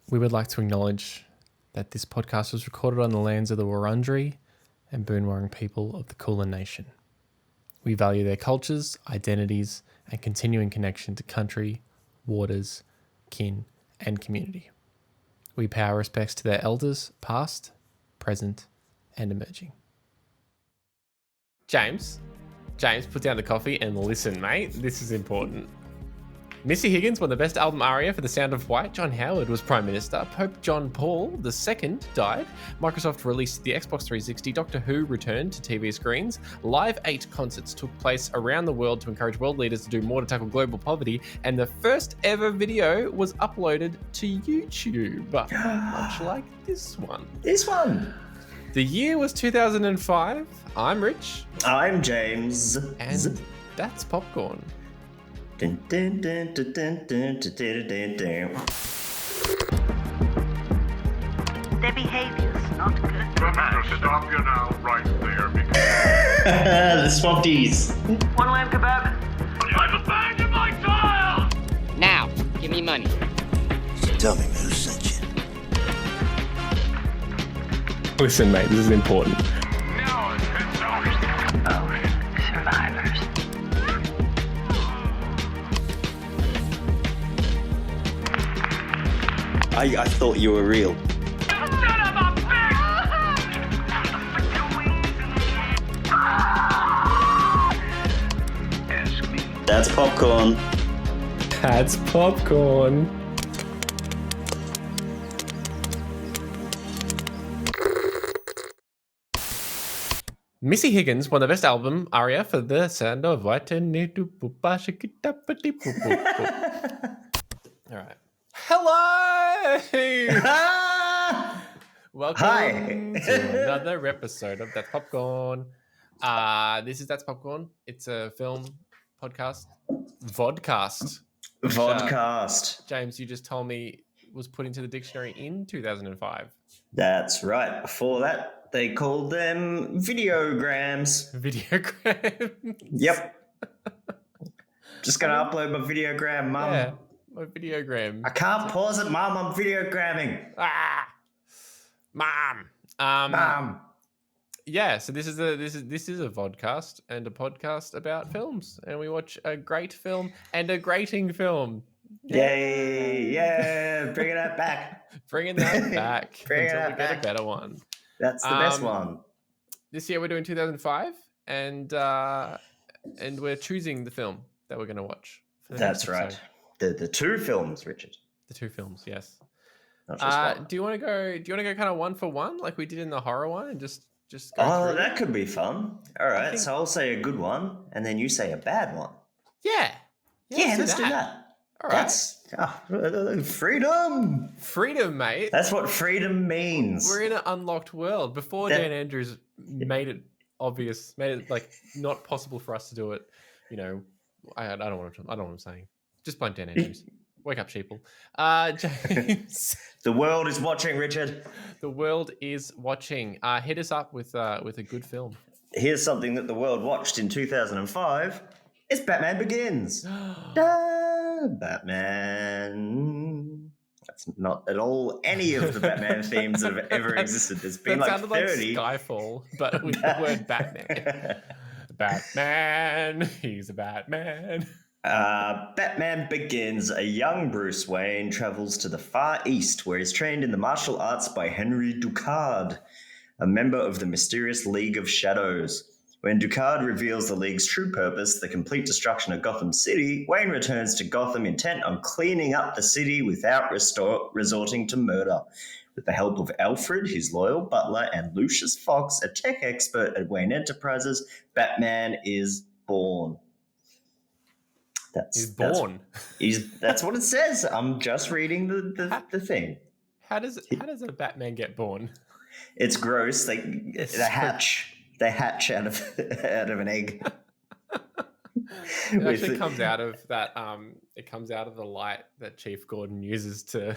We would like to acknowledge that this podcast was recorded on the lands of the Wurundjeri and Boon Wurrung people of the Kulin Nation. We value their cultures, identities, and continuing connection to country, waters, kin, and community. We pay our respects to their elders, past, present, and emerging. James, put down the coffee and listen, mate. This is important. Missy Higgins won the Best Album aria for The Sound of White. John Howard was Prime Minister. Pope John Paul II died. Microsoft released the Xbox 360. Doctor Who returned to TV screens. Live 8 concerts took place around the world to encourage world leaders to do more to tackle global poverty. And the first ever video was uploaded to YouTube, much like this one. The year was 2005. I'm Rich. I'm James. And that's Popcorn. Dun, dun, dun, dun, dun, dun, dun, dun, dun, dun. Their behavior's not good. I'll stop you now, right there, because The Swapties. One lamb kebab. I've abandoned my child! Now, give me money. Tell me who sent you. Listen, mate, this is important. Now it's $10. Oh, survivors. I thought you were real. Son of a bitch! Ask me. That's popcorn. That's Popcorn. Missy Higgins won the Best Album aria for The Sound of White. All right. Hello! Welcome Hi. to another episode of That's Popcorn. This is That's Popcorn. It's a film podcast. Vodcast. Vodcast. James, you just told me was put into the dictionary in 2005. That's right. Before that, they called them videograms. Videogram. Yep. Just gonna upload my videogram, Mum. Yeah, my videogram. I can't pause it, Mum. I'm videogramming. Mom. Mum. Yeah, so this is a vodcast and a podcast about films, and we watch a great film and a grating film. Yay! Yeah, bringing that back. Bringing that back Bringing until that we get back. a better one. That's the best one. This year we're doing 2005, and we're choosing the film that we're going to watch. For the That's next right. episode. The two films, Richard. The two films, yes. Not just one. Do you want to go kind of one for one, like we did in the horror one, and just go Oh, through that it? could be fun. All right, think- so I'll say a good one, and then you say a bad one. Yeah. Let's do that. All right. That's freedom. Freedom, mate. That's what freedom means. We're in an unlocked world. Before That- Dan Andrews made it obvious, made it like not possible for us to do it. You know, I don't know what I'm saying. Just blame Dan Andrews. Wake up, sheeple. James, The world is watching, Richard. the world is watching. Hit us up with a good film. Here's something that the world watched in 2005. It's Batman Begins. Batman. That's not at all any of the Batman themes that have ever existed. There's been That like sounded 30. like Skyfall, but with the word Batman. Batman, he's a Batman. Batman Begins. A young Bruce Wayne travels to the Far East, where he's trained in the martial arts by Henry Ducard, a member of the mysterious League of Shadows. When Ducard reveals the League's true purpose, the complete destruction of Gotham City, Wayne returns to Gotham intent on cleaning up the city without resorting to murder. With the help of Alfred, his loyal butler, and Lucius Fox, a tech expert at Wayne Enterprises, Batman is born. He's born. That's what it says. I'm just reading the thing. How does a Batman get born? It's gross. They hatch out of an egg. It actually comes out of that. It comes out of the light that Chief Gordon uses to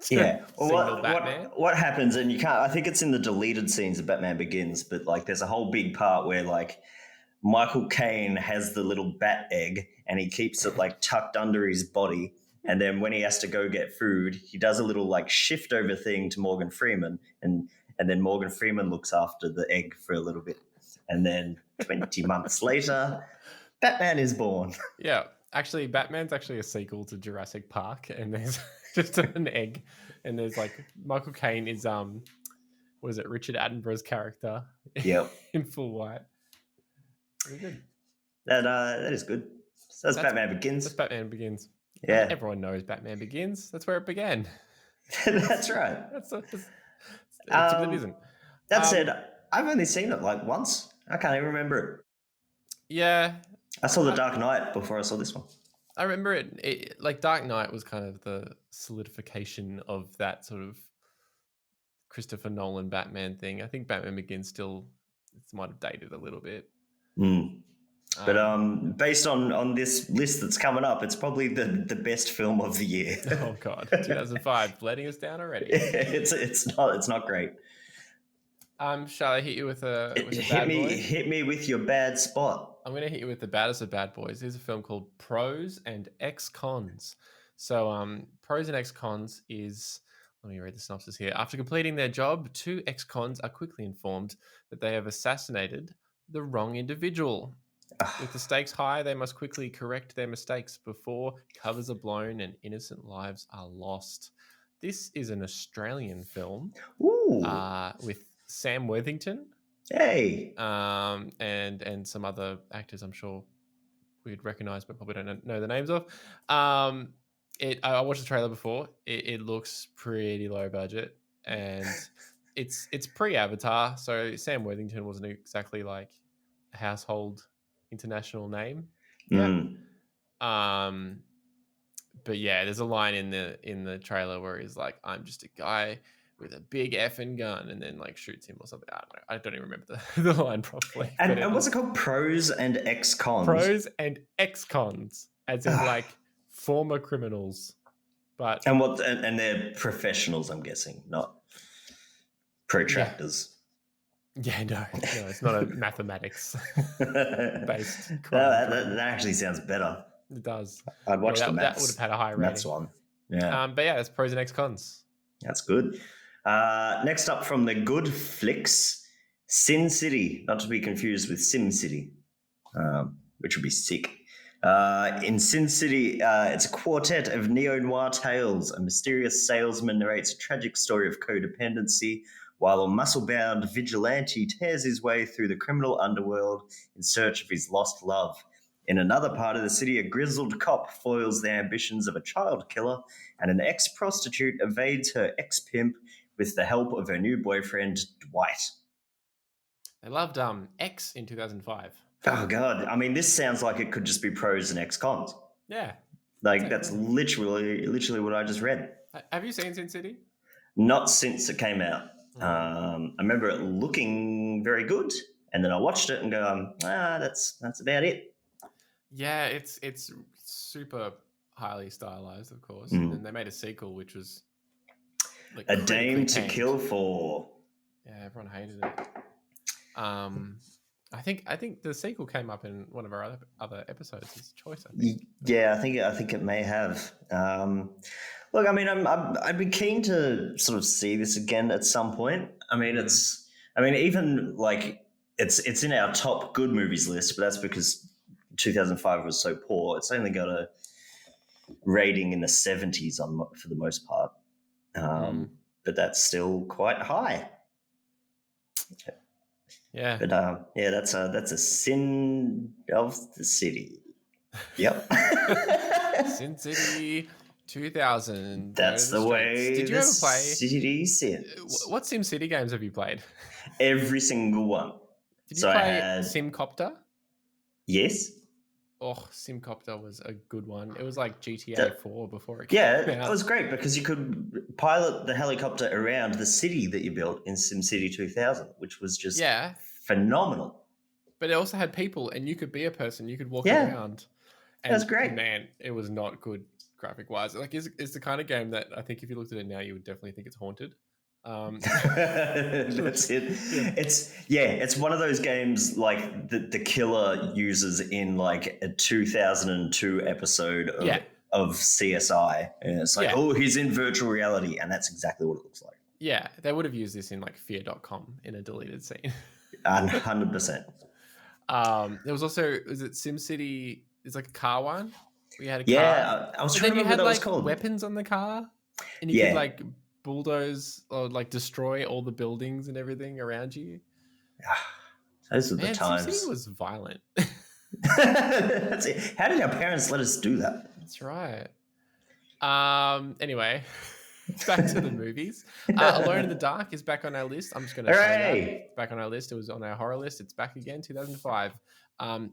Yeah. signal Batman. What happens? And you can't. I think it's in the deleted scenes of Batman Begins, but like there's a whole big part where like Michael Caine has the little bat egg and he keeps it like tucked under his body. And then when he has to go get food, he does a little like shift over thing to Morgan Freeman, and then Morgan Freeman looks after the egg for a little bit. And then 20 months later, Batman is born. Yeah. Actually, Batman's actually a sequel to Jurassic Park, and there's just an egg, and there's like Michael Caine is what is it, Richard Attenborough's character? Yep. In full white. Very good. That is good. So that's Batman Begins. That's Batman Begins. Yeah. Everyone knows Batman Begins. That's where it began. That's right. Except it isn't. That said, I've only seen it like once. I can't even remember it. Yeah. I saw The Dark Knight before I saw this one. I remember it like Dark Knight was kind of the solidification of that sort of Christopher Nolan Batman thing. I think Batman Begins still might have dated a little bit. But based on this list that's coming up, it's probably the best film of the year. Oh God, 2005, letting us down already. It's not great. Shall I hit you with a bad boy? Hit me with your bad spot. I'm going to hit you with the baddest of bad boys. There's a film called Pros and Ex-Cons. So Pros and Ex-Cons is, let me read the synopsis here. After completing their job, two ex-cons are quickly informed that they have assassinated the wrong individual. With the stakes high, they must quickly correct their mistakes before covers are blown and innocent lives are lost. This is an Australian film with Sam Worthington. Hey. And some other actors I'm sure we'd recognise but probably don't know the names of. I watched the trailer before. It looks pretty low budget, and it's pre-Avatar, so Sam Worthington wasn't exactly like a household international name. But yeah, there's a line in the trailer where he's like, "I'm just a guy with a big effing gun," and then like shoots him or something. I don't know. I don't even remember the line properly. And what's it called? Pros and Ex-Cons. Pros and Ex-Cons, as in like former criminals. But and they're professionals, I'm guessing, not protractors. Yeah, no, it's not a mathematics based. That actually sounds better. It does. I'd watch the That maths. would have had a high rating. Maths one. Yeah. But yeah, that's Pros and Ex-Cons. That's good. Next up from the good flicks, Sin City, not to be confused with Sim City, which would be sick. In Sin City, it's a quartet of neo-noir tales. A mysterious salesman narrates a tragic story of codependency, while a muscle-bound vigilante tears his way through the criminal underworld in search of his lost love. In another part of the city, a grizzled cop foils the ambitions of a child killer, and an ex-prostitute evades her ex-pimp with the help of her new boyfriend, Dwight. They loved X in 2005. Oh, God. I mean, this sounds like it could just be pros and ex-cons. Yeah. Like, that's literally what I just read. Have you seen Sin City? Not since it came out. I remember it looking very good, and then I watched it and go, that's about it. Yeah, it's super highly stylized, of course. And then they made a sequel, which was like A Dame to Kill For. Yeah, everyone hated it. I think the sequel came up in one of our other episodes as choice. I think. Yeah, I think it may have. Look, I mean, I'd be keen to sort of see this again at some point. I mean, even like it's in our top good movies list, but that's because 2005 was so poor. It's only got a rating in the 70s for the most part, but that's still quite high. Yeah. But that's a Sin of the City. Yep. Sin City 2000. That's the way. Did you ever play City sins? What Sim City games have you played? Every single one. Did you play Simcopter? Yes. Oh, Simcopter was a good one. It was like GTA 4 before it came out. Yeah, it was great because you could pilot the helicopter around the city that you built in SimCity 2000, which was just phenomenal. But it also had people, and you could be a person. You could walk around. And, that's great. Man, it was not good graphic-wise. Like, it's the kind of game that I think if you looked at it now, you would definitely think it's haunted. That's it. Yeah. It's one of those games like the killer uses in like a 2002 episode of CSI. And it's like, Yeah. oh, he's in virtual reality, and that's exactly what it looks like. Yeah, they would have used this in like fear.com in a deleted scene. 100%. There was also, is it SimCity? It's like a car one. We had a car. Yeah, I was But trying then to you remember had what that was like called. weapons on the car, and you Yeah. could like bulldoze or like destroy all the buildings and everything around you. Those are the Man, times. SimCity was violent. That's it. How did our parents let us do that? That's right. Anyway, back to the movies. Alone in the Dark is back on our list. I'm just going to say that. Hooray! It's back on our list. It was on our horror list. It's back again, 2005.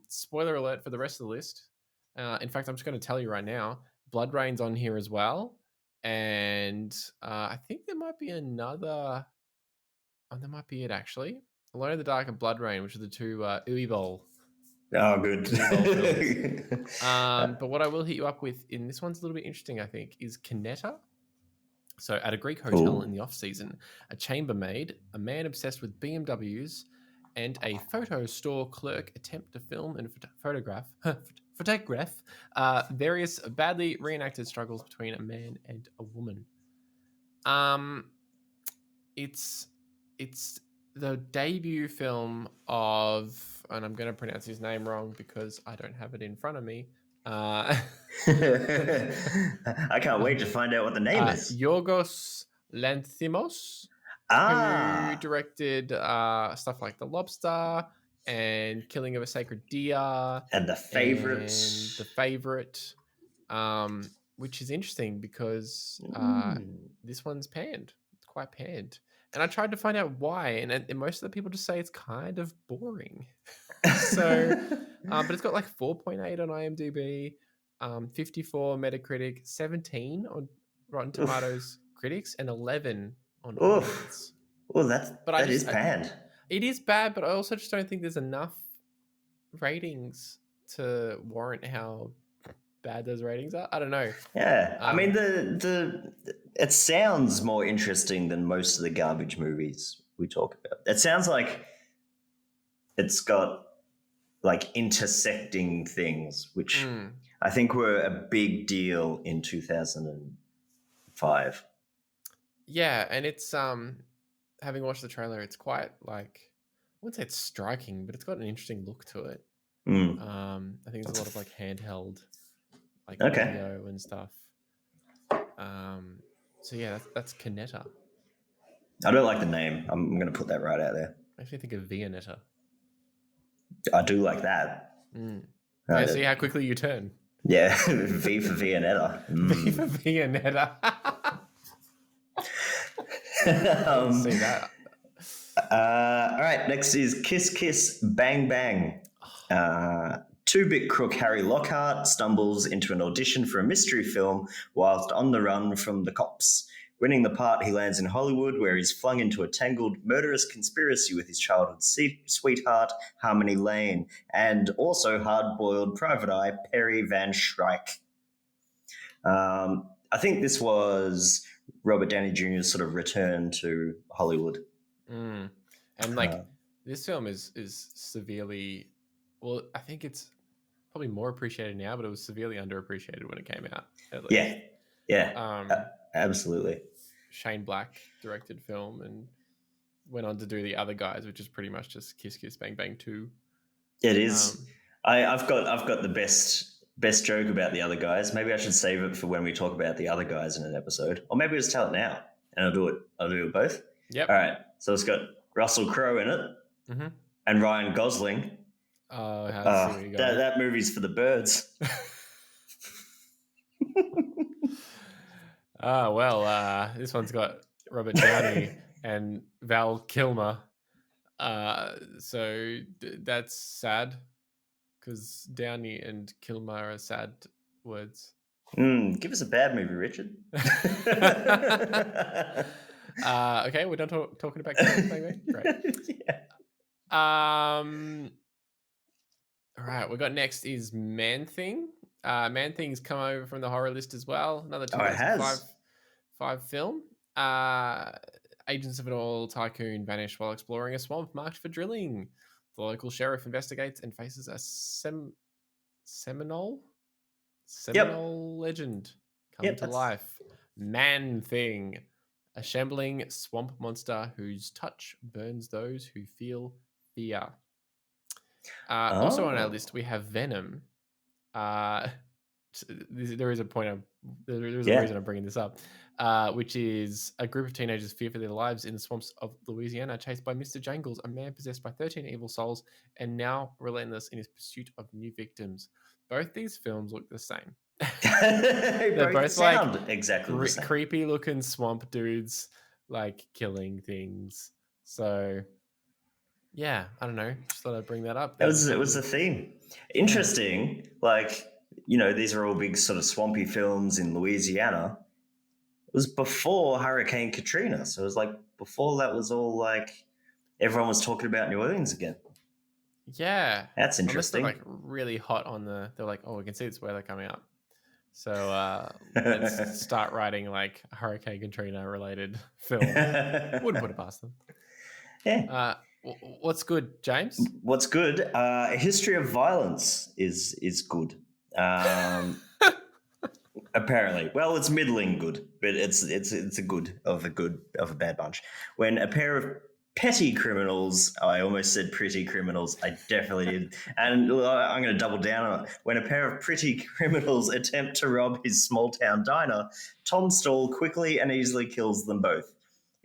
Spoiler alert for the rest of the list. In fact, I'm just going to tell you right now, Blood Rain's on here as well. And I think there might be another... Oh, that might be it, actually. Alone in the Dark and Blood Rain, which are the two Uwe Oh, good. But what I will hit you up with in this one's a little bit interesting, I think, is Canetta. So at a Greek hotel in the off season, a chambermaid, a man obsessed with BMWs, and a photo store clerk attempt to film and photograph various badly reenacted struggles between a man and a woman. It's the debut film of, and I'm going to pronounce his name wrong because I don't have it in front of me. I can't wait to find out what the name is. Yorgos Lanthimos, who directed stuff like The Lobster and Killing of a Sacred Deer. And The Favourites. And The Favourite, which is interesting because this one's panned. It's quite panned. And I tried to find out why, and most of the people just say it's kind of boring. So, but it's got like 4.8 on IMDb, 54 Metacritic, 17 on Rotten Tomatoes critics, and 11 on audience. Oh, that is bad. It is bad, but I also just don't think there's enough ratings to warrant how bad those ratings are. I don't know. Yeah, I mean it sounds more interesting than most of the garbage movies we talk about. It sounds like it's got like intersecting things, which I think were a big deal in 2005. Yeah, and it's having watched the trailer, it's quite like, I wouldn't say it's striking, but it's got an interesting look to it. I think there's a lot of like handheld like video and stuff. So yeah, that's Canetta. I don't like the name. I'm going to put that right out there. I actually think of Viennetta. I do like that. Yeah, see how quickly you turn. Yeah, V for Viennetta. V for Viennetta. See that. All right, next is Kiss Kiss Bang Bang. 2-bit crook Harry Lockhart stumbles into an audition for a mystery film whilst on the run from the cops. Winning the part, he lands in Hollywood, where he's flung into a tangled, murderous conspiracy with his childhood sweetheart, Harmony Lane, and also hard-boiled private eye, Perry Van Shrike. I think this was Robert Downey Jr.'s sort of return to Hollywood. And like, this film is severely, well, I think it's probably more appreciated now, but it was severely underappreciated when it came out. Yeah. Absolutely. Shane Black directed film and went on to do The Other Guys, which is pretty much just Kiss Kiss Bang Bang 2. It is. I've got the best joke about The Other Guys. Maybe I should save it for when we talk about The Other Guys in an episode, or maybe just tell it now, and I'll do it both. Yep. All right. So it's got Russell Crowe in it, and Ryan Gosling. That movie's for the birds. This one's got Robert Downey and Val Kilmer. So that's sad because Downey and Kilmer are sad words. Give us a bad movie, Richard. Okay, we're done talking about Kilmer. Great. Yeah. All right, we got next is Man Thing. Man Thing's come over from the horror list as well. Another 2005 film. Agents of an oil tycoon vanish while exploring a swamp marked for drilling. The local sheriff investigates and faces a Seminole Seminole legend come Yep, to that's- life. Man-Thing, a shambling swamp monster whose touch burns those who feel fear. Also on our Oh. list, we have Venom. There is a point. There is a Yeah. reason I'm bringing this up, which is a group of teenagers fear for their lives in the swamps of Louisiana, chased by Mr. Jangles, a man possessed by 13 evil souls, and now relentless in his pursuit of new victims. Both these films look the same. They're both sound like exactly the same. creepy looking swamp dudes, like killing things. So, yeah, I don't know. Just thought I'd bring that up. It was the theme. Interesting. Like, these are all big sort of swampy films in Louisiana. It was before Hurricane Katrina. So it was like before that was all like everyone was talking about New Orleans again. Yeah. That's interesting. Unless they're like really hot on they're like, oh, we can see this weather coming up. So let's start writing like Hurricane Katrina related film. Wouldn't put it past them. Yeah. What's good, James? What's good? A History of Violence is good. Apparently, well, it's middling good, but it's a good of a bad bunch. When a pair of petty criminals, I almost said pretty criminals, I definitely did, and I'm going to double down on it. When a pair of pretty criminals attempt to rob his small town diner, Tom Stall quickly and easily kills them both.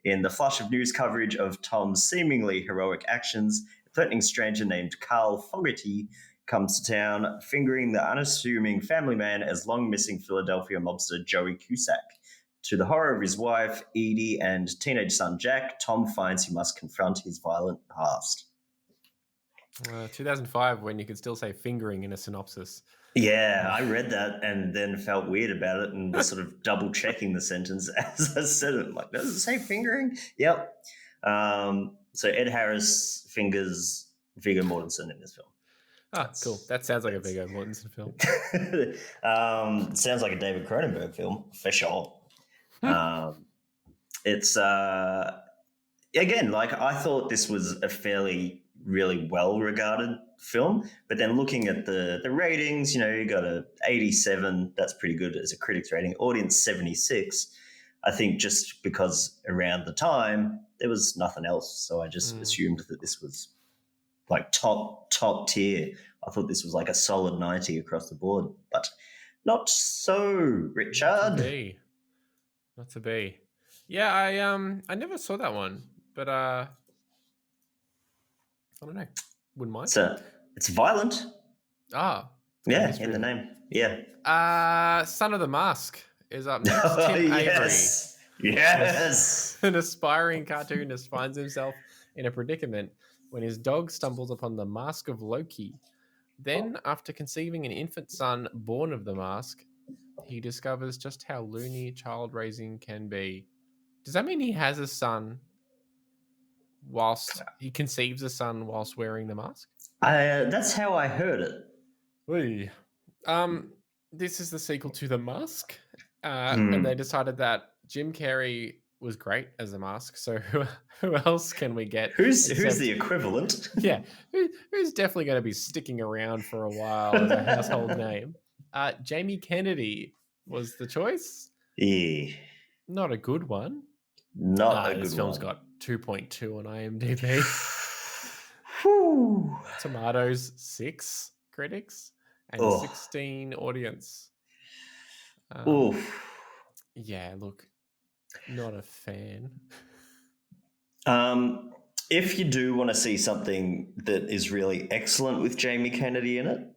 In the flush of news coverage of Tom's seemingly heroic actions, a threatening stranger named Carl Fogarty comes to town, fingering the unassuming family man as long-missing Philadelphia mobster Joey Cusack. To the horror of his wife, Edie, and teenage son Jack, Tom finds he must confront his violent past. 2005, when you could still say fingering in a synopsis. Yeah, I read that and then felt weird about it and was sort of double-checking the sentence as I said it. I'm like, does it say fingering? Yep. So Ed Harris fingers Viggo Mortensen in this film. Ah, cool. That sounds like a Viggo Mortensen film. Sounds like a David Cronenberg film, for sure. It's, again, like I thought this was a fairly, really well-regarded film, but then looking at the ratings, you got a 87, that's pretty good as a critics rating, audience 76. I think just because around the time there was nothing else, so I just assumed that this was like top tier. I thought this was like a solid 90 across the board, but not so, Richard. Not to be. Yeah, I never saw that one, but I don't know. Wouldn't mind. It's violent. Ah. Yeah, in the name. Yeah. Son of the Mask is up next. Tim yes. Avery. Yes. An aspiring cartoonist finds himself in a predicament when his dog stumbles upon the mask of Loki. Then, after conceiving an infant son born of the mask, he discovers just how loony child raising can be. Does that mean he has a son whilst he conceives a son whilst wearing the mask? That's how I heard it. Oy. This is the sequel to The Mask, and they decided that Jim Carrey was great as the Mask. So who else can we get? Who's the equivalent? Yeah, who's definitely going to be sticking around for a while as a household name? Jamie Kennedy was the choice. Yeah, not a good one. Not a good one. This film's got 2.2 on IMDb. Tomatoes 6 critics and 16 audience. Yeah, look, not a fan. If you do want to see something that is really excellent with Jamie Kennedy in it,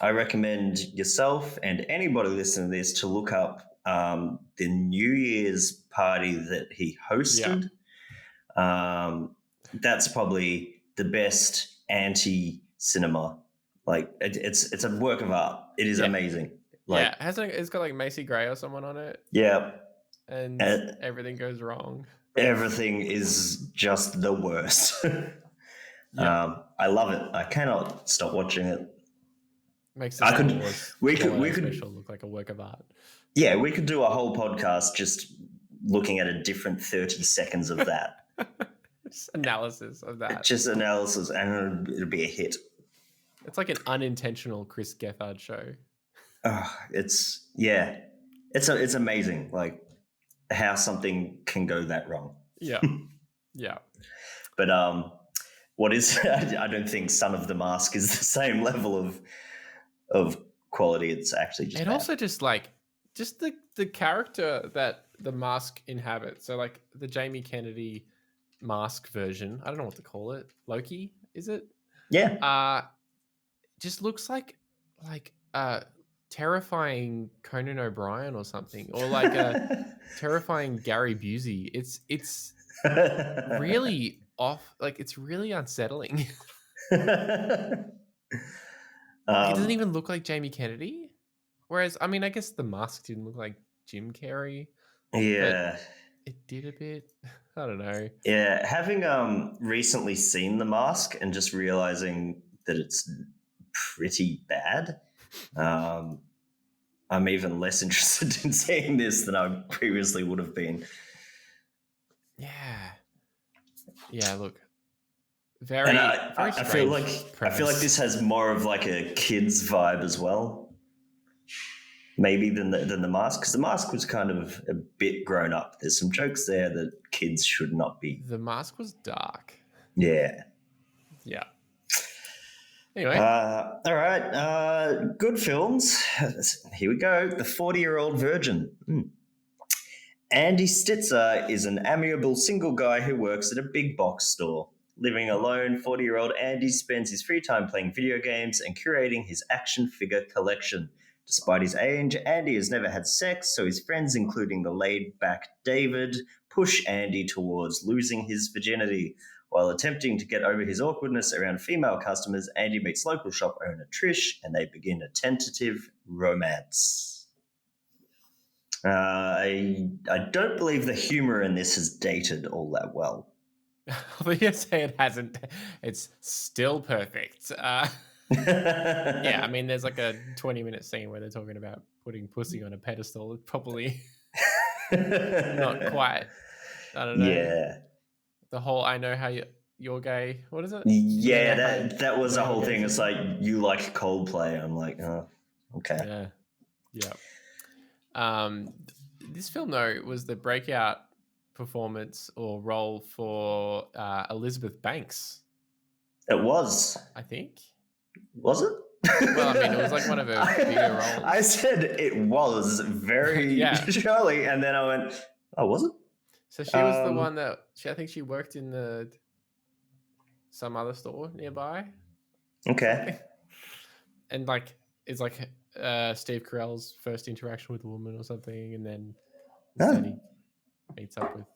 I recommend yourself and anybody listening to this to look up the New Year's party that he hosted. Yeah. That's probably the best anti-cinema. Like it's a work of art. It is amazing. Like, it's got like Macy Gray or someone on it. Yeah. And everything goes wrong. Everything is just the worst. I love it. I cannot stop watching it. Makes this we could look like a work of art. Yeah, we could do a whole podcast just looking at a different 30 seconds of that. Just analysis of that. Just analysis, and it'll be a hit. It's like an unintentional Chris Gethard show. It's amazing, like how something can go that wrong. Yeah. Yeah. But what is I don't think Son of the Mask is the same level of quality. It's actually just And bad. also just like the character that the mask inhabits. So like the Jamie Kennedy mask version. I don't know what to call it. Loki, is it? Yeah. Just looks like terrifying Conan O'Brien or something, or like a terrifying Gary Busey. It's really off. Like it's really unsettling. It doesn't even look like Jamie Kennedy. Whereas, I mean, I guess the mask didn't look like Jim Carrey. Yeah. It did a bit. I don't know. Yeah. Having recently seen The Mask and just realizing that it's pretty bad, I'm even less interested in seeing this than I previously would have been. Yeah. Yeah, look. Very, And very I feel like premise. this has more of like a kid's vibe as well, maybe than the Mask, because the Mask was kind of a bit grown up. There's some jokes there that kids should not be. The Mask was dark. Yeah. Yeah. Anyway. All right. Good films. Here we go. The 40-Year-Old Virgin. Andy Stitzer is an amiable single guy who works at a big box store. Living alone, 40-year-old Andy spends his free time playing video games and curating his action figure collection. Despite his age, Andy has never had sex, so his friends, including the laid-back David, push Andy towards losing his virginity. While attempting to get over his awkwardness around female customers, Andy meets local shop owner Trish, and they begin a tentative romance. I don't believe the humor in this has dated all that well. But you say it hasn't. It's still perfect. Yeah, I mean, there's like a 20-minute scene where they're talking about putting pussy on a pedestal. It's probably not quite. I don't know. Yeah. The whole "I know how you're gay." What is it? Yeah, that was the whole thing. It's like, you like Coldplay. I'm like, oh, okay. Yeah. This film though was the breakout performance or role for Elizabeth Banks. It was. I think. Was it? Well, I mean, it was like one of her bigger roles. I said it was very surely, and then I went, oh, was it? So she was the one that I think she worked in some other store nearby. Okay. And like it's like Steve Carell's first interaction with a woman or something, and then he meets up with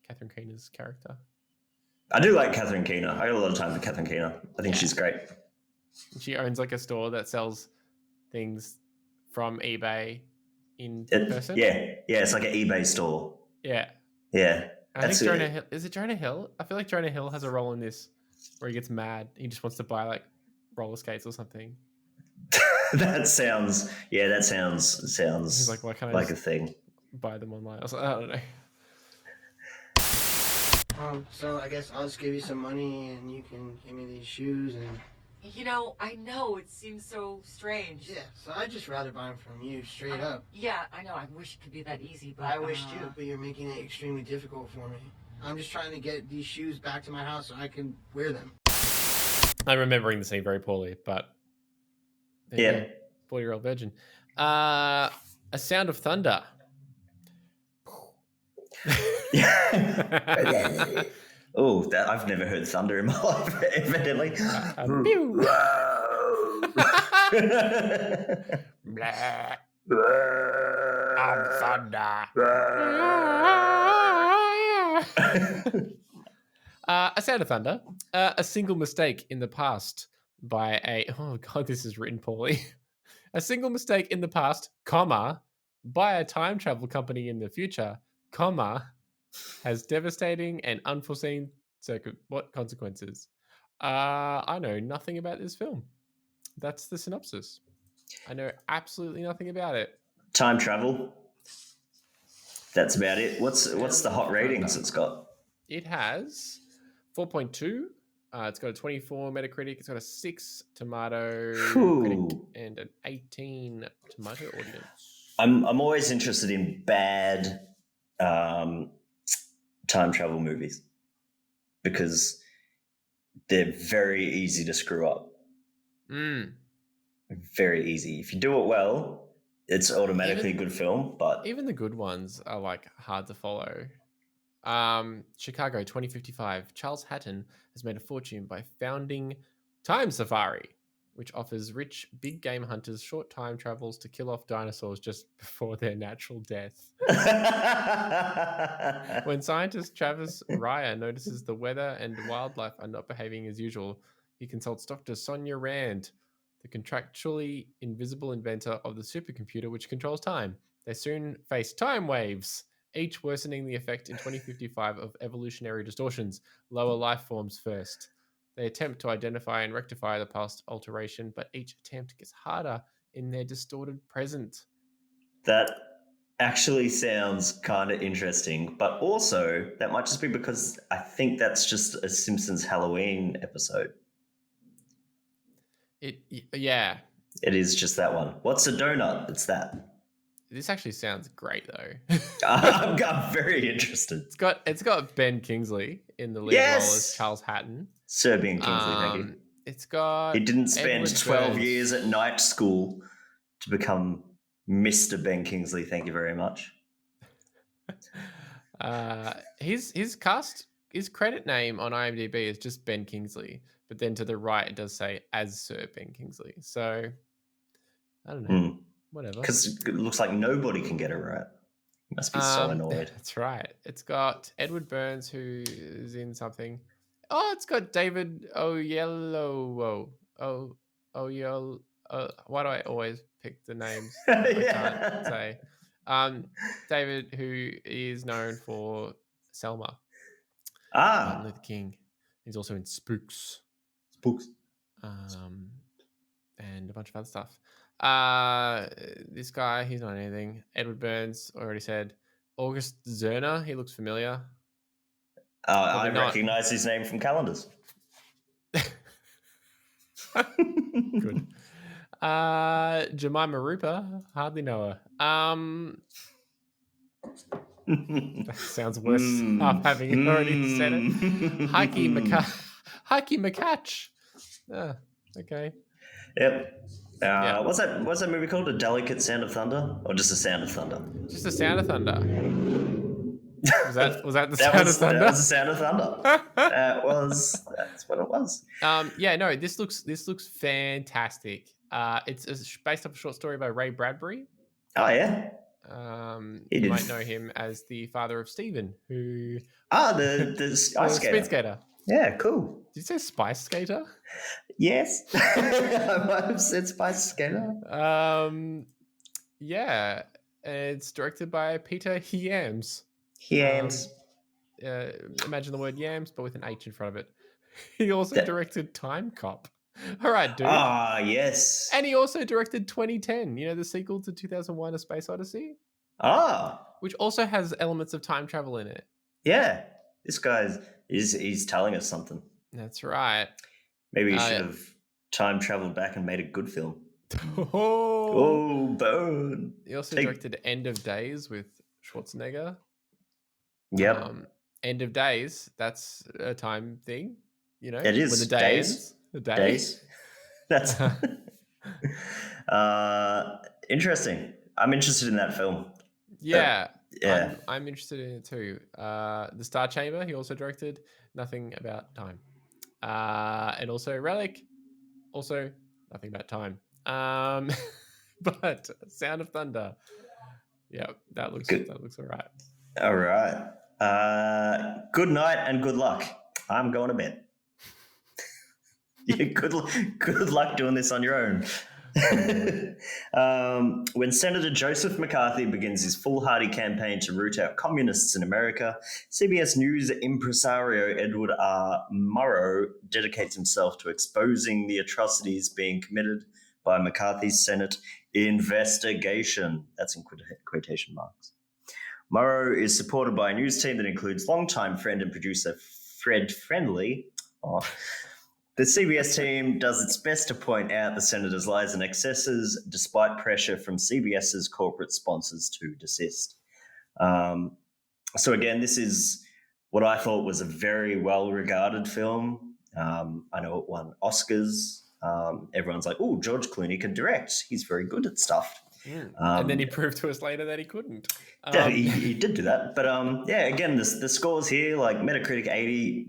Catherine Keener's character. I do like Catherine Keener. I got a lot of time for Catherine Keener. I think she's great. She owns like a store that sells things from eBay in person. Yeah, it's like an eBay store. Yeah. I think Jonah Hill. Is it Jonah Hill? I feel like Jonah Hill has a role in this where he gets mad. He just wants to buy like roller skates or something. that sounds He's like, why can't I like a thing. Buy them online? I was like, I don't know. So I guess I'll just give you some money and you can give me these shoes and... You know, I know, it seems so strange. Yeah, so I'd just rather buy them from you, straight up. Yeah, I know, I wish it could be that easy, but... I wish too, but you're making it extremely difficult for me. I'm just trying to get these shoes back to my house so I can wear them. I'm remembering the scene very poorly, but... Yeah. 40-year-old virgin. A Sound of Thunder. Oh, that I've never heard thunder in my life, evidently. I'm thunder. A Sound of Thunder. A single mistake in the past by a... Oh, God, this is written poorly. A single mistake in the past, comma, by a time travel company in the future, comma, has devastating and unforeseen consequences. I know nothing about this film. That's the synopsis. I know absolutely nothing about it. Time travel. That's about it. What's the hot ratings it's got? It has 4.2 It's got a 24 Metacritic. It's got a 6 tomato Whew. critic and an 18 tomato audience. I'm always interested in bad time travel movies because they're very easy to screw up. Very easy. If you do it well, it's automatically a good film. But even the good ones are like hard to follow. Chicago 2055. Charles Hatton has made a fortune by founding Time Safari, which offers rich big game hunters short time travels to kill off dinosaurs just before their natural death. When scientist Travis Ryer notices the weather and wildlife are not behaving as usual, he consults Dr. Sonia Rand, the contractually invisible inventor of the supercomputer which controls time. They soon face time waves, each worsening the effect in 2055 of evolutionary distortions, lower life forms first. They attempt to identify and rectify the past alteration, but each attempt gets harder in their distorted present. That actually sounds kind of interesting, but also that might just be because I think that's just a Simpsons Halloween episode. Yeah. It is just that one. What's a donut? It's that. This actually sounds great though. I'm very interested. It's got Ben Kingsley in the lead role as Charles Hatton. Sir Ben Kingsley, thank you. It's got He didn't spend Edward 12 Burns. years at night school to become Mr. Ben Kingsley. Thank you very much. His credit name on IMDb is just Ben Kingsley, but then to the right it does say as Sir Ben Kingsley. So I don't know. Whatever. Because it looks like nobody can get it right. You must be so annoyed. That's right. It's got Edward Burns, who is in something. Oh, it's got David Oyelowo. Why do I always pick the names? I can't say. David, who is known for Selma. Martin Luther King. He's also in Spooks. And a bunch of other stuff. This guy, he's not anything. Edward Burns, already said. August Zerner, he looks familiar. I recognize his name from calendars. Good. Jemima Rooper, hardly know her. That sounds worse after having already said it. Heike McCatch. Okay. Yep. What's that movie called? A Delicate Sound of Thunder, or just a Sound of Thunder? Just a Sound of Thunder. Was that the Sound of Thunder? That was the Sound of Thunder. That's what it was. No, this looks fantastic. It's based off a short story by Ray Bradbury. Oh yeah. You might know him as the father of Stephen, who the ice skater. Speed skater. Yeah, cool. Did you say Spice Skater? Yes. I might have said Spice Skater. Yeah. It's directed by Peter Hyams. Imagine the word yams, but with an H in front of it. He also directed Time Cop. All right, dude. Yes. And he also directed 2010, the sequel to 2001: A Space Odyssey. Which also has elements of time travel in it. Yeah. This guy he's telling us something. That's right. Maybe he should have time traveled back and made a good film. Burn. He also directed End of Days with Schwarzenegger. Yep. End of Days, that's a time thing, It is. when the day ends. The day. Days. That's interesting. I'm interested in that film. Yeah. Yeah. I'm interested in it too. The Star Chamber, he also directed. Nothing about time. And also Relic, also nothing about time. But Sound of Thunder. Yeah, that looks good. That looks all right. All right. Good night and good luck. I'm going to bed. Yeah, good luck doing this on your own. When Senator Joseph McCarthy begins his foolhardy campaign to root out communists in America, CBS News impresario Edward R. Murrow dedicates himself to exposing the atrocities being committed by McCarthy's Senate investigation. That's in quotation marks. Murrow is supported by a news team that includes longtime friend and producer Fred Friendly, Oh. The CBS team does its best to point out the senator's lies and excesses, despite pressure from CBS's corporate sponsors to desist. So again, this is what I thought was a very well-regarded film. I know it won Oscars. Everyone's like, "Oh, George Clooney can direct. He's very good at stuff." And then he proved to us later that he couldn't. Yeah, he did do that. But yeah, again, the scores here, like Metacritic 80,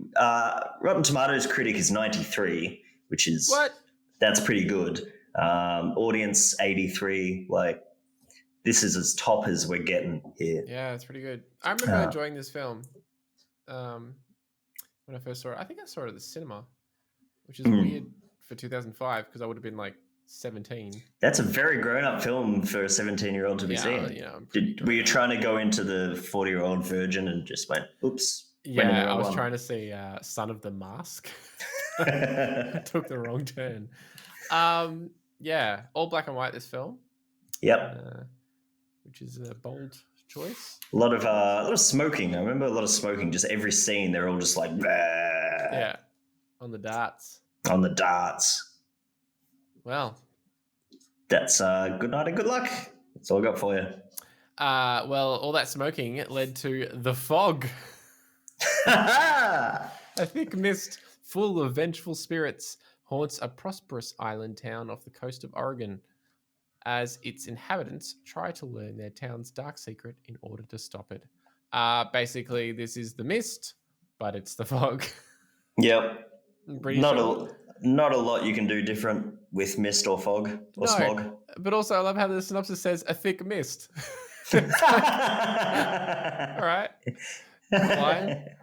Rotten Tomatoes critic is 93, which is What? That's pretty good. Audience 83, like this is as top as we're getting here. Yeah, it's pretty good. I remember enjoying this film when I first saw it. I think I saw it at the cinema, which is weird for 2005 because I would have been like 17. That's a very grown-up film for a 17-year-old to be seeing. Yeah, were you trying to go into the 40-year-old virgin and just went, oops? Yeah, I was trying to see Son of the Mask. I took the wrong turn. Yeah, all black and white, this film. Yep. Which is a bold choice. A lot of smoking. I remember a lot of smoking. Just every scene, they're all just like, bah. Yeah, on the darts. On the darts. Well, that's good night and good luck. That's all I got for you. Well, all that smoking led to The Fog. Ah! A thick mist full of vengeful spirits haunts a prosperous island town off the coast of Oregon as its inhabitants try to learn their town's dark secret in order to stop it. Basically, this is The Mist, but it's The Fog. Yep. Not a lot you can do different with mist or fog or smog. But also, I love how the synopsis says a thick mist. All right. Why?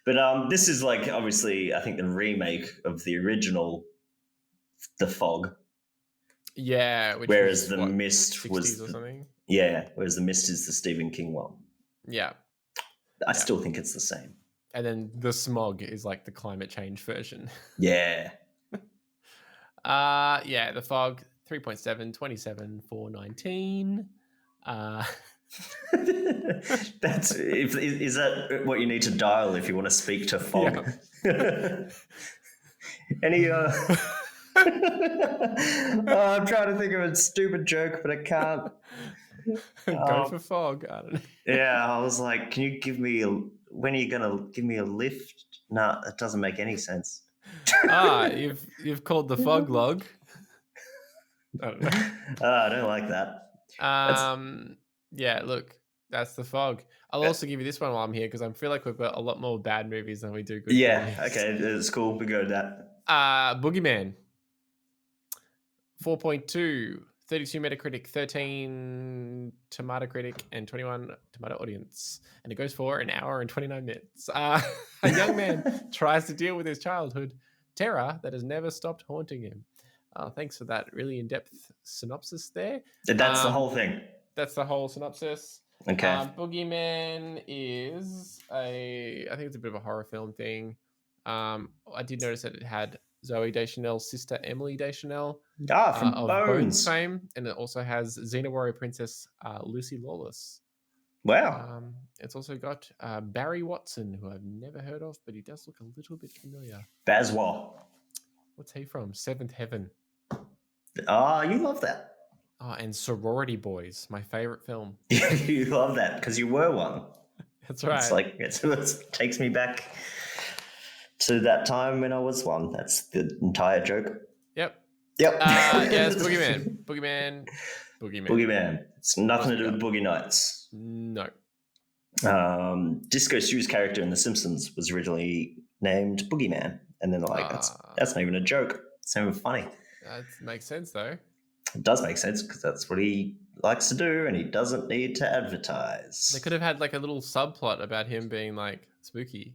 But this is like obviously, I think the remake of the original The Fog. Yeah. Whereas The Mist was or something. Yeah. Whereas The Mist is the Stephen King one. Yeah. I still think it's the same. And then The Smog is like the climate change version. Yeah. Yeah, The Fog, 3.7, 27, 419. Is that what you need to dial if you want to speak to Fog? Yeah. Any I'm trying to think of a stupid joke, but I can't. Go for Fog. I don't know. Yeah, I was like, can you give me when are you gonna give me a lift? No, that doesn't make any sense. You've called the Fog log. I don't know. I don't like that. Yeah, look, that's The Fog. I'll also give you this one while I'm here because I feel like we've got a lot more bad movies than we do good movies. Okay, it's cool. We go to that. Boogeyman. 4.2, 32 Metacritic, 13 Tomato Critic, and 21 Tomato Audience. And it goes for an hour and 29 minutes. A young man tries to deal with his childhood terror that has never stopped haunting him. Thanks for that really in-depth synopsis there. That's the whole thing. That's the whole synopsis. Okay. Boogeyman is I think it's a bit of a horror film thing. I did notice that it had Zooey Deschanel's sister Emily Deschanel from of Bones fame, and it also has Xena Warrior Princess Lucy Lawless. Wow. It's also got Barry Watson, who I've never heard of, but he does look a little bit familiar. Bazwa. What's he from? Seventh Heaven. Oh, you love that. Oh, and Sorority Boys, my favorite film. You love that because you were one. That's right. It's like it takes me back to that time when I was one. That's the entire joke. Yep. Yes, Boogeyman. It's nothing to do with Boogie Nights. No. Disco Stew's character in The Simpsons was originally named Boogeyman, and then they're like, that's not even a joke. It's not even funny. That makes sense, though. It does make sense because that's what he likes to do, and he doesn't need to advertise. They could have had like a little subplot about him being like spooky.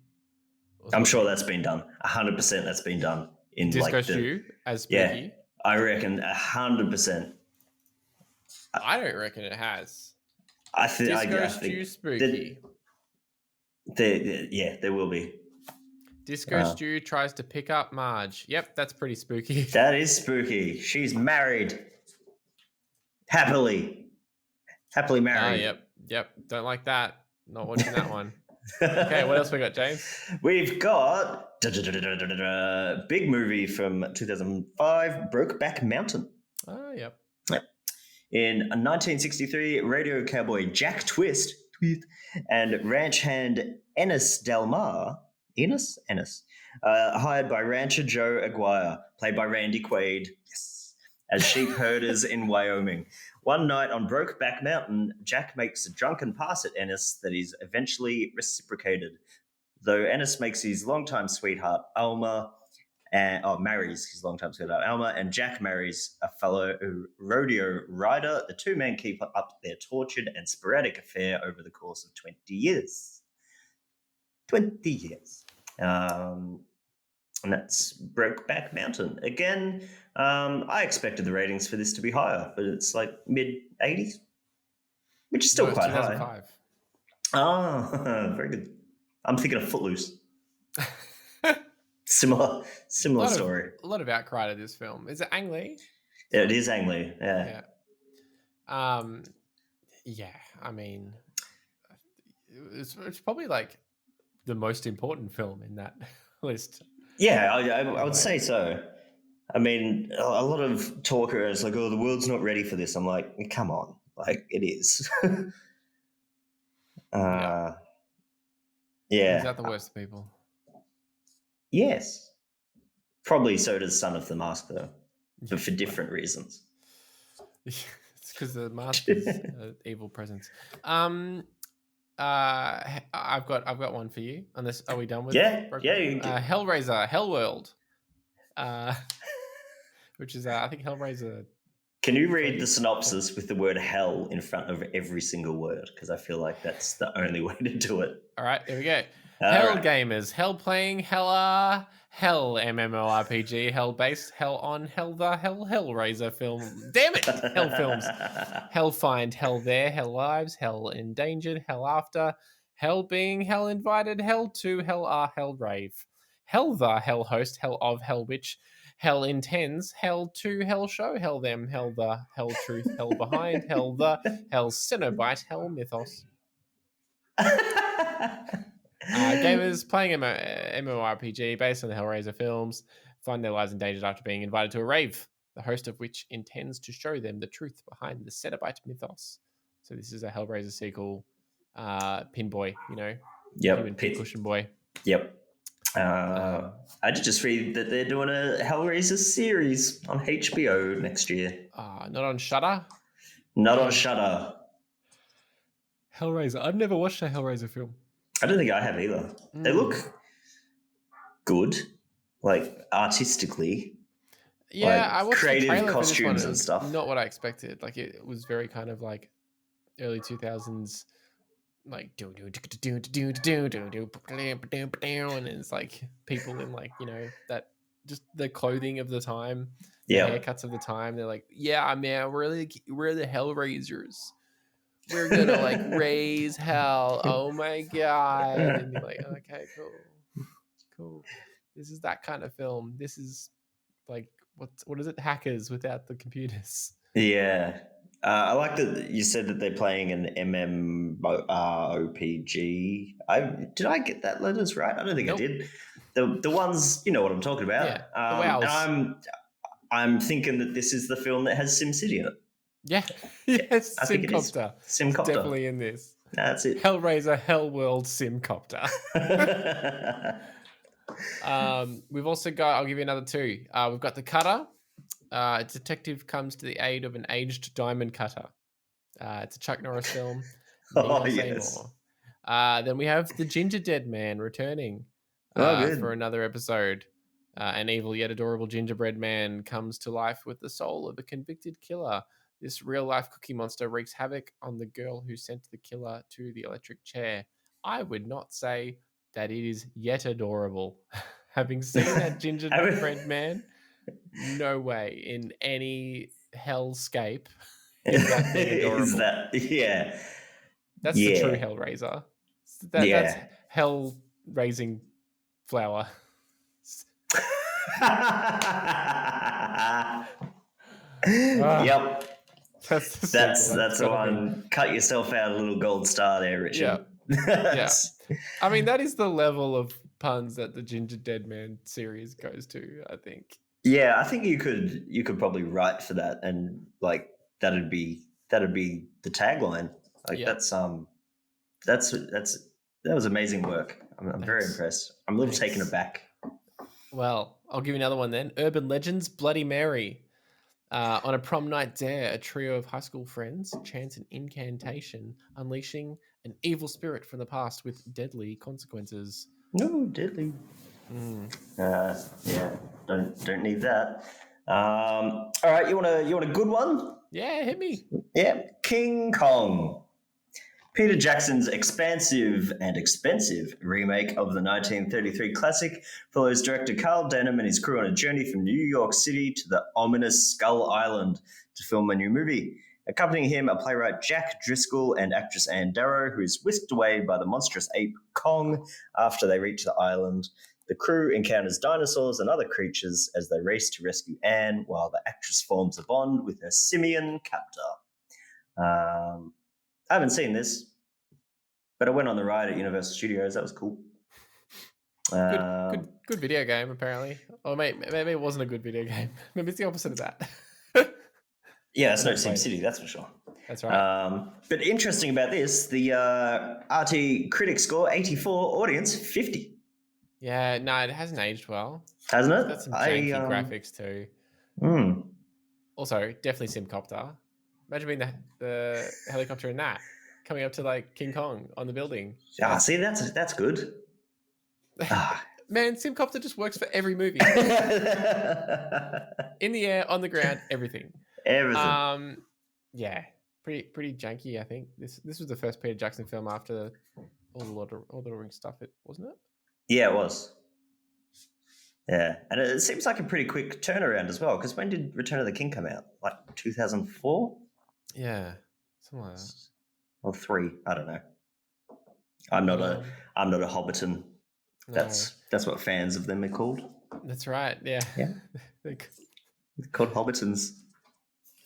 I'm sure that's been done. 100% that's been done in Disco Stew as spooky. Yeah, I reckon 100%. I don't reckon it has. Disco Stew spooky. There will be. Disco Stew tries to pick up Marge. Yep, that's pretty spooky. That is spooky. She's married. Happily married. Yep. Don't like that. Not watching that one. Okay, what else we got, James? We've got big movie from 2005, Brokeback Mountain. Oh, yep. In 1963, radio cowboy Jack Twist and ranch hand Ennis Del Mar, Ennis, hired by rancher Joe Aguirre, played by Randy Quaid, yes, as sheep herders in Wyoming. One night on Brokeback Mountain, Jack makes a drunken pass at Ennis that is eventually reciprocated, though Ennis makes his longtime sweetheart Alma, marries his longtime sweetheart Alma, and Jack marries a fellow rodeo rider. The two men keep up their tortured and sporadic affair over the course of 20 years. 20 years. And that's Brokeback Mountain. Again, I expected the ratings for this to be higher, but it's like mid-80s, which is still quite 2005. high. Oh, very good. I'm thinking of Footloose. Similar story. A lot of outcry to this film. Is it Ang Lee? Yeah, it is Ang Lee. Yeah. Yeah. I mean, it's probably like the most important film in that list. Yeah, I would say so. I mean, a lot of talkers like, "Oh, the world's not ready for this." I'm like, come on, like it is. Yeah. Is that the worst people? Yes. Probably so does Son of the Mask, though, but for different reasons. It's because the mask is evil presence. I've got one for you. Unless, are we done with? Yeah. Hellraiser, Hellworld, which is I think Hellraiser. Can you read the synopsis with the word hell in front of every single word? Because I feel like that's the only way to do it. All right, here we go. Hell gamers, hell playing, hell MMORPG, hell based, hell on, hell the Hellraiser film. Damn it! Hell films. Hell find, hell there, hell lives, hell endangered, hell after, hell being, hell invited, hell to, hell are, hell rave. Hell the hell host, hell of, hell witch, hell intends, hell to, hell show, hell them, hell the, hell truth, hell behind, hell the, hell Cenobite, hell mythos. Gamers playing MMORPG based on the Hellraiser films find their lives endangered after being invited to a rave, the host of which intends to show them the truth behind the Cenobite mythos. So this is a Hellraiser sequel, Pinboy, you know? Yep. Cushion Boy. Yep. I did just read that they're doing a Hellraiser series on HBO next year. Not on Shudder? Not on Shudder. Hellraiser. I've never watched a Hellraiser film. I don't think I have either. They look good, like artistically. Yeah, like I watched creative the trailer costumes for this one. and stuff. Not what I expected. Like it was very kind of like early 2000s, like and it's like people in like, you know, that just the clothing of the time, the haircuts of the time. They're like, yeah, man, we're the Hellraisers. We're gonna like raise hell. Oh my god! And you're like, okay, cool. This is that kind of film. This is like what is it? Hackers without the computers. Yeah, I like that you said that they're playing an MMORPG. Did I get that letters right? I don't think I did. The ones, you know what I'm talking about. Yeah, the wows. And I'm thinking that this is the film that has SimCity in it. Yeah. Yes, Simcopter. Simcopter. Definitely in this. That's it. Hellraiser, Hellworld, Simcopter. We've also got, I'll give you another two. We've got The Cutter. A detective comes to the aid of an aged diamond cutter. It's a Chuck Norris film. Yes. Then we have The Ginger Dead Man returning for another episode. An evil yet adorable gingerbread man comes to life with the soul of a convicted killer. This real-life cookie monster wreaks havoc on the girl who sent the killer to the electric chair. I would not say that it is yet adorable. Having seen that gingerbread man, no way in any hellscape is that thing adorable. Is that, yeah. That's the true Hellraiser. That's hell-raising flower. Yep. That's the one. Cut yourself out a little gold star there, Richard. Yeah. Yeah. I mean, that is the level of puns that the Ginger Dead Man series goes to, I think. Yeah, I think you could probably write for that, and like that'd be the tagline. Like Yeah. that was amazing work. I'm very Thanks. impressed. I'm a little taken Thanks. aback. Well, I'll give you another one then. Urban Legends, Bloody Mary. On a prom night dare, a trio of high school friends chant an incantation, unleashing an evil spirit from the past with deadly consequences. No, deadly. Yeah, don't need that. All right, you want a good one? Yeah, hit me. Yeah, King Kong. Peter Jackson's expansive and expensive remake of the 1933 classic follows director Carl Denham and his crew on a journey from New York City to the ominous Skull Island to film a new movie. Accompanying him are playwright Jack Driscoll and actress Ann Darrow, who is whisked away by the monstrous ape Kong after they reach the island. The crew encounters dinosaurs and other creatures as they race to rescue Anne, while the actress forms a bond with her simian captor. I haven't seen this, but I went on the ride at Universal Studios. That was cool. Good video game, apparently. Or maybe it wasn't a good video game. Maybe it's the opposite of that. Yeah, it's no SimCity, that's for sure. That's right. But interesting about this, the RT critic score, 84, audience, 50. Yeah, no, it hasn't aged well. Hasn't it? It's got some janky graphics too. Also, definitely Simcopter. Imagine being the helicopter in that, coming up to like King Kong on the building. See, that's good. Man, Simcopter just works for every movie. In the air, on the ground, everything. Everything. Yeah, pretty janky. I think this was the first Peter Jackson film after all the Lord of the Rings stuff. It wasn't it? Yeah, it was. Yeah, and it seems like a pretty quick turnaround as well. Because when did Return of the King come out? Like 2004? Yeah, something like that. Or 3? I don't know. I'm not a Hobbiton. That's what fans of them are called. That's right. Yeah. Yeah. They're called Hobbitons.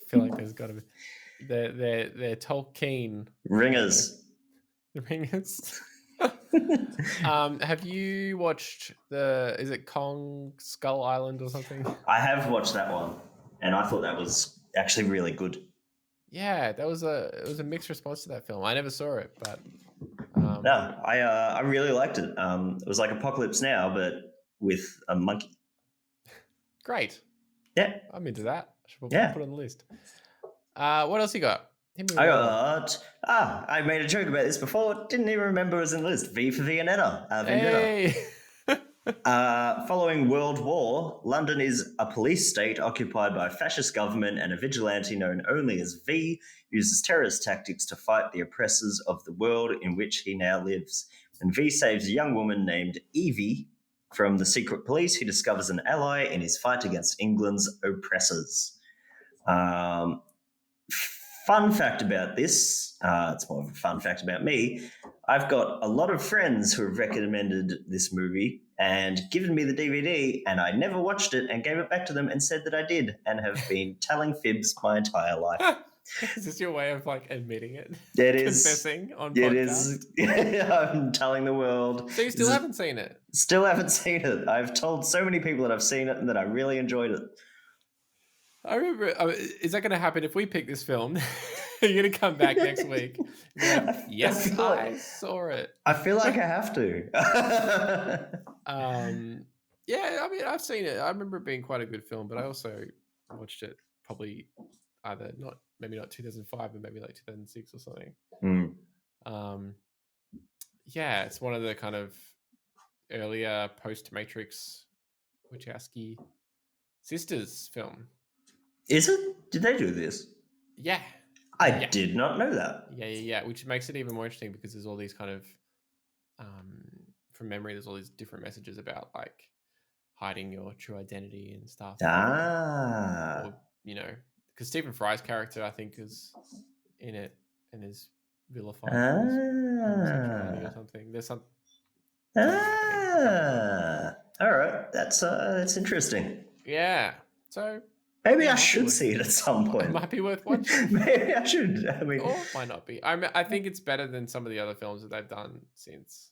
I feel like there's got to be. They're Tolkien ringers. The ringers. Have you watched is it Kong Skull Island or something? I have watched that one, and I thought that was actually really good. Yeah, it was a mixed response to that film. I never saw it, but no, I really liked it. It was like Apocalypse Now, but with a monkey. Great. Yeah, I'm into that. I should put it on the list. What else you got? I made a joke about this before. Didn't even remember it was in the list. V for Viennetta. Hey. Following World War, London is a police state occupied by a fascist government, and a vigilante known only as V uses terrorist tactics to fight the oppressors of the world in which he now lives. When V saves a young woman named Evie from the secret police, he discovers an ally in his fight against England's oppressors. Fun fact about this, it's more of a fun fact about me. I've got a lot of friends who have recommended this movie and given me the DVD, and I never watched it and gave it back to them and said that I did, and have been telling fibs my entire life. Is this your way of like admitting it? It is. Confessing on podcast? It is. I'm telling the world. So you still haven't seen it? Still haven't seen it. I've told so many people that I've seen it and that I really enjoyed it. I remember, is that going to happen if we pick this film? You're going to come back next week. Like, yes, I saw it. I feel like I have to. Yeah, I mean, I've seen it. I remember it being quite a good film, but I also watched it probably maybe not 2005, but maybe like 2006 or something. Yeah, it's one of the kind of earlier post-Matrix Wachowski sisters film. Is it? Did they do this? Yeah. I did not know that. Yeah. Which makes it even more interesting because there's all these kind of, from memory, there's all these different messages about like hiding your true identity and stuff. Or, because Stephen Fry's character, I think, is in it and is vilified for his homosexuality or something. There's some. All right. That's interesting. Yeah. So Maybe Yeah, I might be should worth- see it at some It point. might be worth watching. Maybe I should. I mean, Or might not be. I think it's better than some of the other films that they've done since.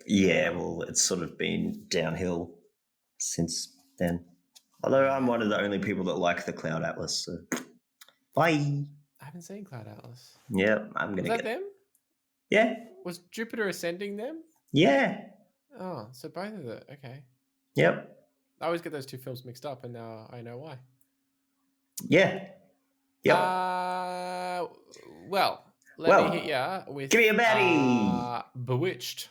yeah, well, it's sort of been downhill since then. Although I'm one of the only people that like the Cloud Atlas. So, bye. I haven't seen Cloud Atlas. Yeah, I'm Was gonna that get. them? Yeah, Was Jupiter Ascending them? yeah, Oh, so both of them. Okay. yep, I always get those two films mixed up, and now I know why. yeah, yep. Well, let Well, me hit ya with give me a baddie. Bewitched.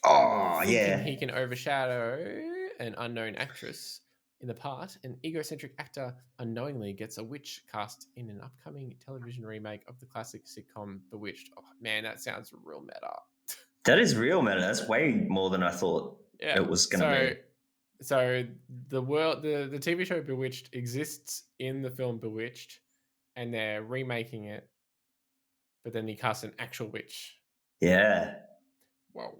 Oh Thinking yeah, he can overshadow an unknown actress in the part, an egocentric actor unknowingly gets a witch cast in an upcoming television remake of the classic sitcom Bewitched. Oh man, that sounds real meta. that is real, man. That's way more than I thought Yeah, it was gonna be. So the TV show Bewitched exists in the film Bewitched, and they're remaking it, but then he casts an actual witch. Yeah. Whoa.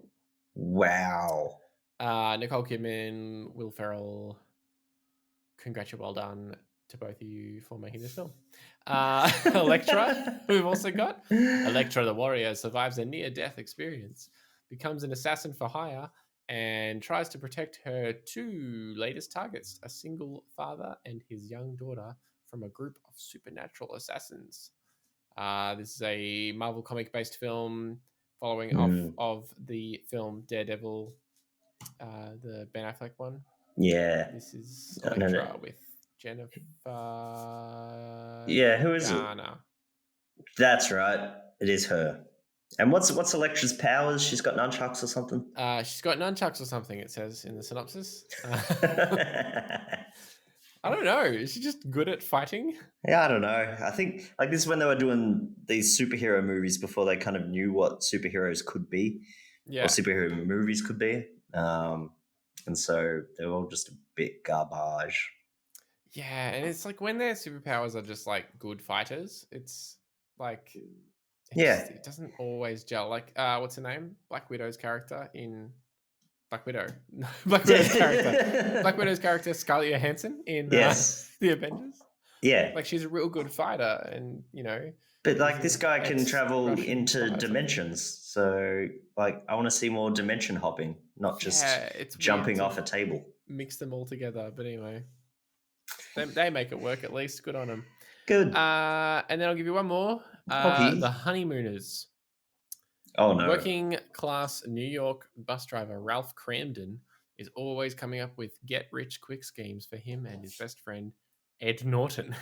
Wow. Nicole Kidman, Will Ferrell. Congratulations, well done to both of you for making this film. Electra, we've also got Electra the warrior survives a near-death experience, becomes an assassin for hire, and tries to protect her two latest targets, a single father and his young daughter, from a group of supernatural assassins. This is a Marvel comic-based film following off of the film Daredevil, the Ben Affleck one. Yeah. This is Electra with Jennifer. Yeah, who is Garner. it? That's right. It is her. And what's Electra's powers? She's got nunchucks or something? She's got nunchucks or something, it says in the synopsis. I don't know. Is she just good at fighting? Yeah, I don't know. I think like this is when they were doing these superhero movies before they kind of knew what superheroes could be. Yeah. Or superhero movies could be. And so they're all just a bit garbage. Yeah, and it's like when their superpowers are just like good fighters, it's like it doesn't always gel. Like what's her name? Black Widow's character in Black Widow. Black Widow's character Scarlett Johansson in the Avengers. Yeah. Like she's a real good fighter, and you know. But like this guy can travel into dimensions. So like I want to see more dimension hopping, not just jumping off a table. Mix them all together. But anyway, they make it work at least. Good on them. Good. And then I'll give you one more. The Honeymooners. Oh no. Working class New York bus driver Ralph Cramden is always coming up with get-rich-quick schemes for him and his best friend Ed Norton,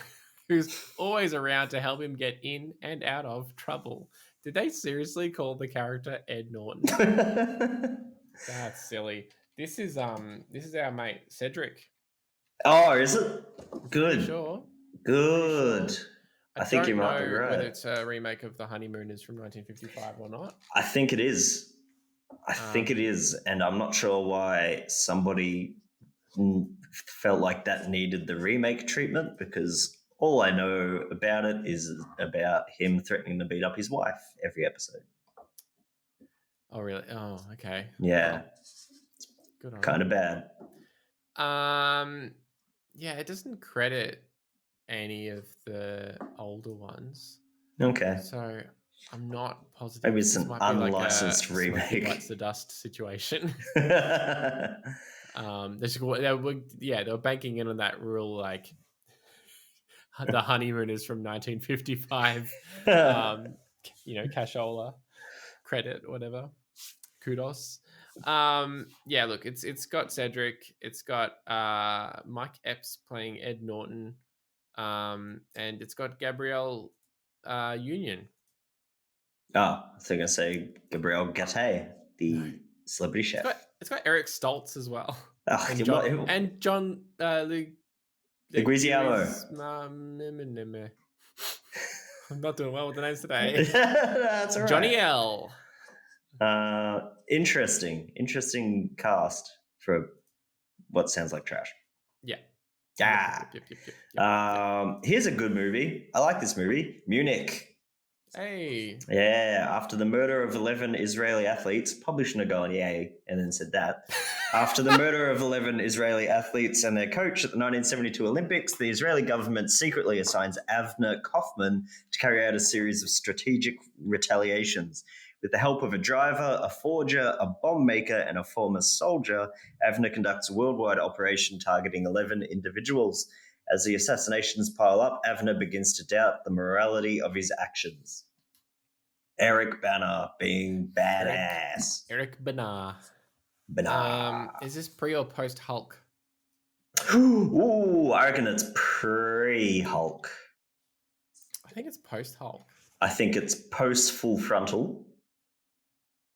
who's always around to help him get in and out of trouble. Did they seriously call the character Ed Norton? That's silly. This is our mate Cedric. Oh, is it? Good. Sure. Good. I think you might be right. Whether it's a remake of The Honeymooners from 1955 or not. I think it is. I think it is, and I'm not sure why somebody felt like that needed the remake treatment, because all I know about it is about him threatening to beat up his wife every episode. Oh, really? Oh, okay. Yeah. Well, good on kind of bad. Yeah, it doesn't credit any of the older ones. Okay. So I'm not positive. Maybe it's an unlicensed remake. Bites the dust situation. They were banking in on that real like the Honeymooners from 1955. Cashola credit, whatever. Kudos. Look, it's got Cedric, it's got Mike Epps playing Ed Norton, and it's got Gabrielle Union. Oh, I was going to say Gabrielle Gattei, the celebrity chef. It's got Eric Stoltz as well. Oh, and John Leguizamo. I'm not doing well with the names today. That's all right. Johnny L. Interesting cast for what sounds like trash. Yeah. Yeah. Yep. Here's a good movie. I like this movie. Munich. Hey. Yeah, after the murder of 11 Israeli athletes, probably shouldn't have gone yay and then said that. After the murder of 11 Israeli athletes and their coach at the 1972 Olympics, the Israeli government secretly assigns Avner Kaufman to carry out a series of strategic retaliations. With the help of a driver, a forger, a bomb maker, and a former soldier, Avner conducts a worldwide operation targeting 11 individuals. As the assassinations pile up, Avner begins to doubt the morality of his actions. Eric Bana being badass. Eric Bana. Bana. Is this pre or post Hulk? Ooh, I reckon it's pre-Hulk. I think it's post Hulk. I think it's post-Full Frontal.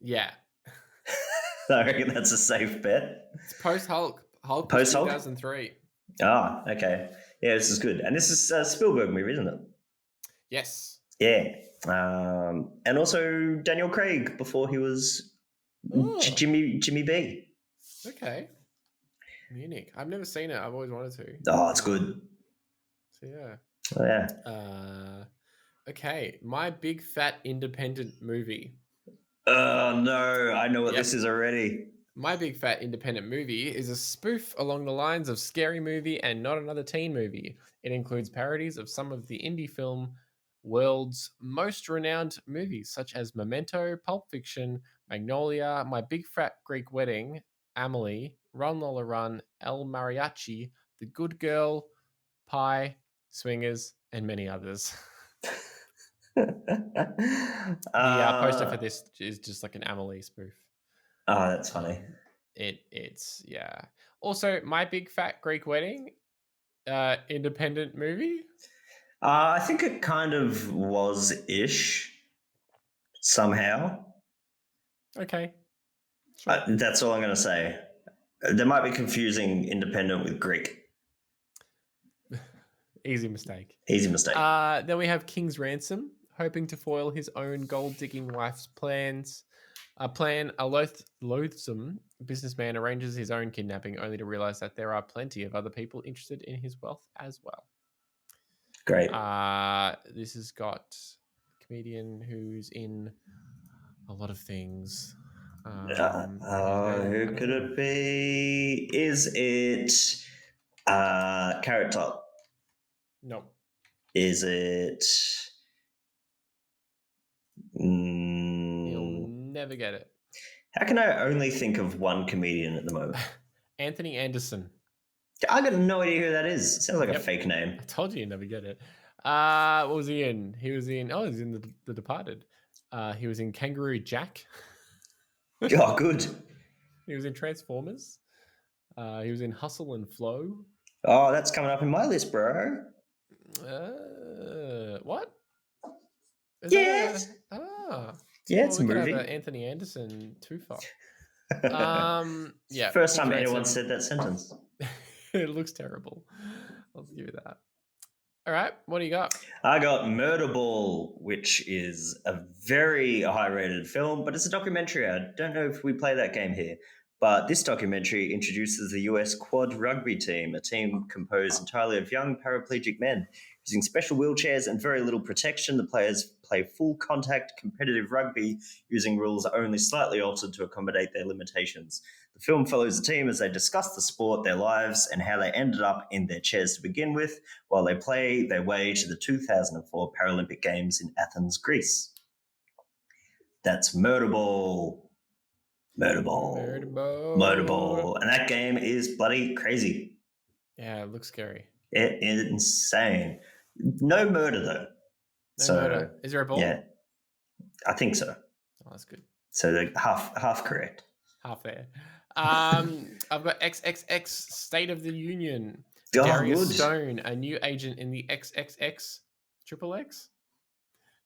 Yeah. I reckon that's a safe bet. It's post Hulk. Hulk Post-Hulk? 2003. Ah, okay. Yeah, this is good. And this is a Spielberg movie, isn't it? Yes. Yeah. And also Daniel Craig before he was Jimmy B. Okay. Munich. I've never seen it. I've always wanted to. Oh, it's good. So yeah. Oh, yeah. Okay. My Big Fat Independent Movie. Oh, no. I know what this is already. My Big Fat Independent Movie is a spoof along the lines of Scary Movie and Not Another Teen Movie. It includes parodies of some of the indie film world's most renowned movies, such as Memento, Pulp Fiction, Magnolia, My Big Fat Greek Wedding, Amelie, Run Lola Run, El Mariachi, The Good Girl, Pie, Swingers, and many others. The poster for this is just like an Amelie spoof. Oh, that's funny. It's yeah. Also, My Big Fat Greek Wedding, independent movie. I think it kind of was-ish somehow. Okay. Sure. That's all I'm going to say. They might be confusing independent with Greek. Easy mistake. Easy mistake. Then we have King's Ransom, hoping to foil his own gold-digging wife's plans. A loathsome businessman arranges his own kidnapping, only to realize that there are plenty of other people interested in his wealth as well. Great. This has got a comedian who's in a lot of things. Who could it be? Is it Carrot Top? No. Is it? You'll never get it. How can I only think of one comedian at the moment? Anthony Anderson. I got no idea who that is. It sounds like a fake name. I told you you'd never get it. What was he in? He was in The Departed. He was in Kangaroo Jack. Oh, good. He was in Transformers. He was in Hustle and Flow. Oh, that's coming up in my list, bro. What? Yes. Yeah, it's a movie. Anthony Anderson too far. Yeah. First time anyone said that sentence. It looks terrible. I'll give you that. All right, what do you got? I got Murderball, which is a very high-rated film, but it's a documentary. I don't know if we play that game here, but this documentary introduces the US quad rugby team, a team composed entirely of young paraplegic men. Using special wheelchairs and very little protection, the players play full contact competitive rugby using rules only slightly altered to accommodate their limitations. The film follows the team as they discuss the sport, their lives, and how they ended up in their chairs to begin with, while they play their way to the 2004 Paralympic Games in Athens, Greece. That's Murderball. Murderball. And that game is bloody crazy. Yeah, it looks scary. It is insane. No murder, though. No murder. Is there a ball? Yeah, I think so. Oh, that's good. So they're half correct. Half there. I've got XXX State of the Union. Oh, Darius good. Stone, a new agent in the XXX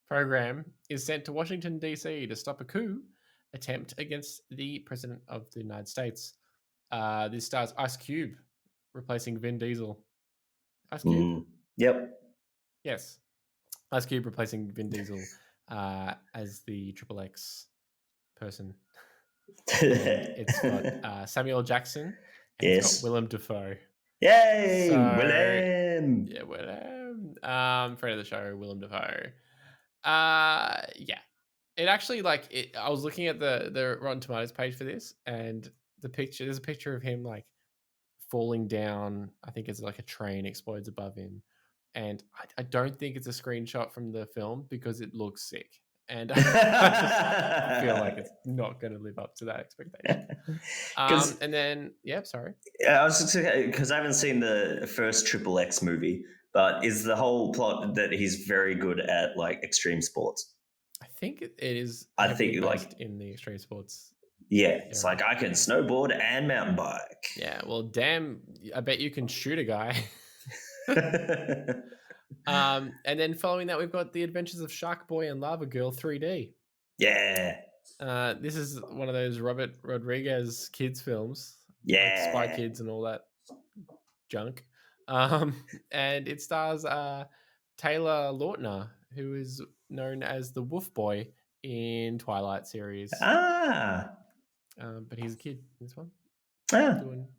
program, is sent to Washington, D.C. to stop a coup attempt against the President of the United States. This stars Ice Cube replacing Vin Diesel. Ice Cube? Yep. Yes. Ice Cube replacing Vin Diesel as the XXX person. It's got Samuel Jackson and it's got Willem Dafoe. Yay! Willem! Yeah, Willem. Friend of the show, Willem Dafoe. Yeah. It actually I was looking at the Rotten Tomatoes page for this, and there's a picture of him like falling down. I think it's like a train explodes above him, and I don't think it's a screenshot from the film because it looks sick, and I just feel like it's not going to live up to that expectation. And then sorry. I was because I haven't seen the first Triple X movie, but is the whole plot that he's very good at like extreme sports? I think it is. I think based in the extreme sports. Yeah, it's like I can snowboard and mountain bike. Yeah, well, damn, I bet you can shoot a guy. And then following that, we've got The Adventures of Shark Boy and Lava Girl 3D. Yeah. This is one of those Robert Rodriguez kids films. Yeah. Like Spy Kids and all that junk. And it stars Taylor Lautner, who is known as the Wolf Boy in Twilight series. But he's a kid in this one.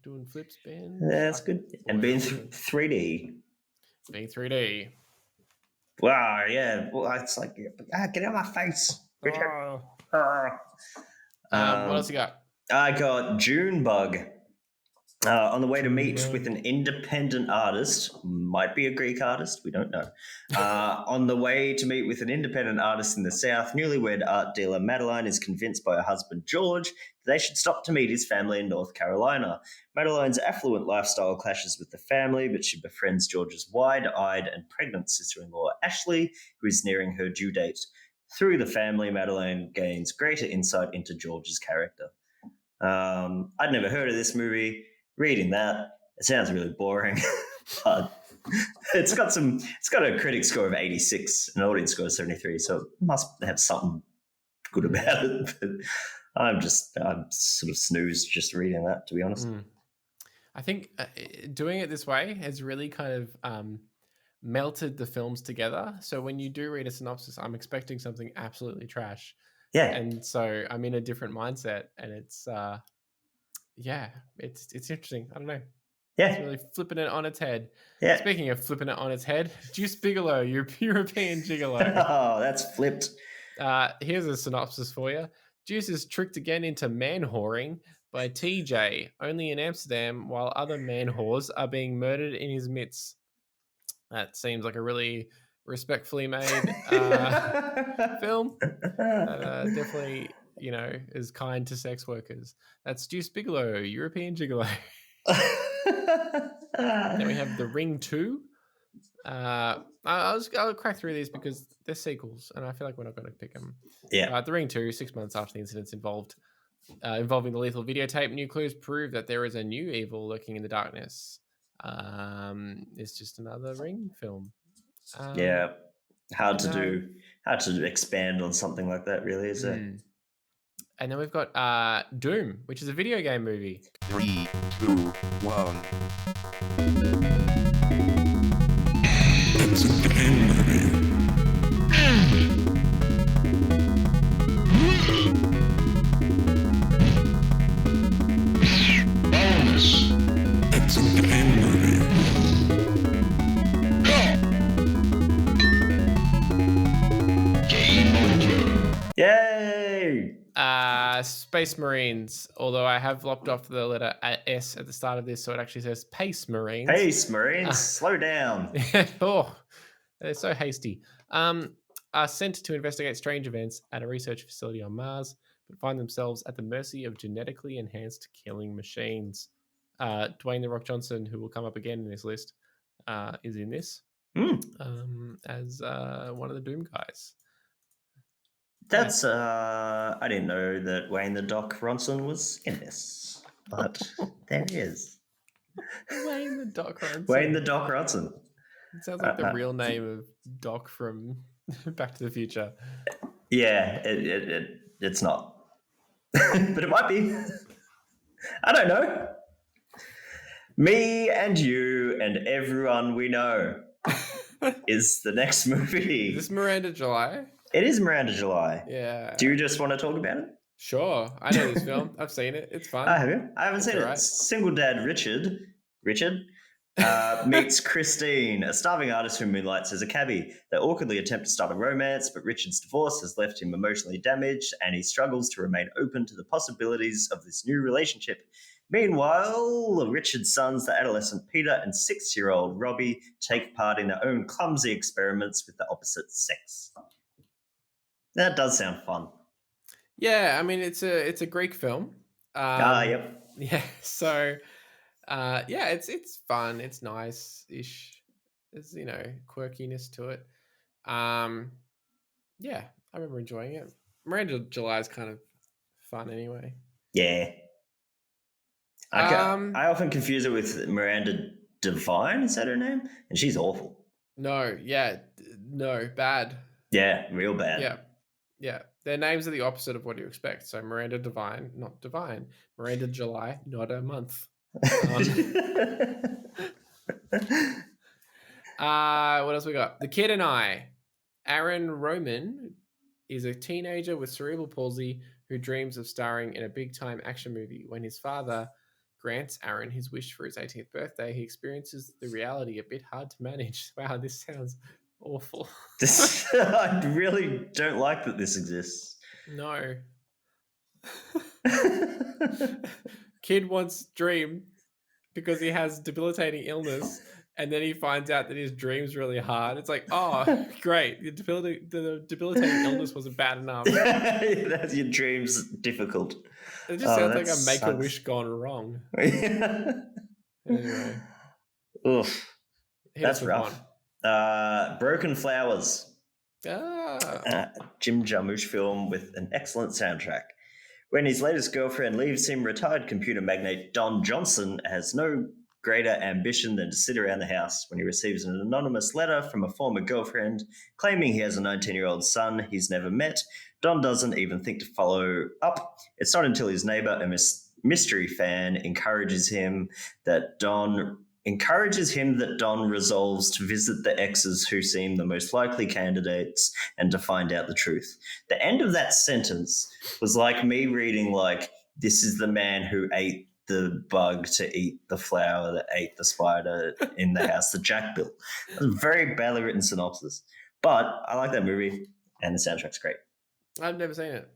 Doing flips, Ben. That's good. And being 3D. Being 3D. Wow, yeah. Well, it's like, get out of my face. Richard. What else you got? I got Junebug. On the way to meet with an independent artist, might be a Greek artist, we don't know. On the way to meet with an independent artist in the South, newlywed art dealer Madeline is convinced by her husband George that they should stop to meet his family in North Carolina. Madeline's affluent lifestyle clashes with the family, but she befriends George's wide-eyed and pregnant sister-in-law Ashley, who is nearing her due date. Through the family, Madeline gains greater insight into George's character. I'd never heard of this movie. Reading that, it sounds really boring, but it's got a critic score of 86, an audience score of 73, so it must have something good about it. But I'm sort of snoozed just reading that, to be honest. I think doing it this way has really kind of melted the films together. So when you do read a synopsis, I'm expecting something absolutely trash. Yeah. And so I'm in a different mindset, and it's it's interesting. I don't know. Yeah. It's really flipping it on its head. Yeah. Speaking of flipping it on its head, Juice Bigelow, European Gigolo. Oh, that's flipped. Here's a synopsis for you. Juice is tricked again into man-whoring by TJ, only in Amsterdam, while other man-whores are being murdered in his midst. That seems like a really respectfully made film. Definitely, is kind to sex workers. That's Juice Bigelow, European Gigolo. Then we have The Ring 2. I'll crack through these because they're sequels, and I feel like we're not going to pick them. Yeah. The Ring 2, 6 months after the incidents involving the lethal videotape, new clues prove that there is a new evil lurking in the darkness. It's just another Ring film. Yeah. Hard to expand on something like that, really, is it? And then we've got Doom, which is a video game movie. 3, 2, 1. It's a game movie. Bonus. It's a game movie. Game over. Yay! Space Marines, although I have lopped off the letter S at the start of this, so it actually says Pace Marines. Pace Marines, slow down. Oh, they're so hasty. Are sent to investigate strange events at a research facility on Mars, but find themselves at the mercy of genetically enhanced killing machines. Dwayne "The Rock" Johnson, who will come up again in this list, is in this as one of the Doom guys. That's I didn't know that Wayne the Doc Ronson was in this, but there he is. Wayne the Doc Ronson. Wayne the Doc Ronson. It sounds like the real name of Doc from Back to the Future. Yeah, it's not, but it might be. I don't know. Me and you and everyone we know is the next movie. Is this Miranda July? It is Miranda July. Yeah. Do you just want to talk about it? Sure. I know this film. I've seen it. It's fun. I have you? I haven't seen it. Right. Single Dad Richard Meets Christine, a starving artist who moonlights as a cabbie. They awkwardly attempt to start a romance, but Richard's divorce has left him emotionally damaged, and he struggles to remain open to the possibilities of this new relationship. Meanwhile, Richard's sons, the adolescent Peter and 6-year-old Robbie, take part in their own clumsy experiments with the opposite sex. That does sound fun. Yeah, I mean it's a Greek film. Yep. Yeah, so yeah, it's fun. It's nice-ish. There's quirkiness to it. Yeah, I remember enjoying it. Miranda July is kind of fun anyway. Yeah. I often confuse it with Miranda Devine. Is that her name? And she's awful. No, yeah, no, bad. Yeah, real bad. Yeah. Their names are the opposite of what you expect. So Miranda Devine, not divine. Miranda July, not a month. What else we got? The Kid and I. Aaron Roman is a teenager with cerebral palsy who dreams of starring in a big-time action movie. When his father grants Aaron his wish for his 18th birthday, he experiences the reality a bit hard to manage. Wow, this sounds awful. I really don't like that this exists. No. Kid wants dream because he has debilitating illness, and then he finds out that his dream's really hard. It's like, oh, great. The debilitating illness wasn't bad enough. That's your dream's difficult. It just sounds like a Make-A-Wish gone wrong. Anyway. Oof. That's rough. Broken Flowers. Jim Jarmusch film with an excellent soundtrack. When his latest girlfriend leaves him, retired computer magnate Don Johnson has no greater ambition than to sit around the house when he receives an anonymous letter from a former girlfriend claiming he has a 19-year-old son he's never met. Don doesn't even think to follow up. It's not until his neighbor, a mystery fan, encourages him that Don resolves to visit the exes who seem the most likely candidates and to find out the truth. The end of that sentence was like me reading, like, this is the man who ate the bug to eat the flower that ate the spider in the house that Jack built. It was a very badly written synopsis. But I like that movie, and the soundtrack's great. I've never seen it.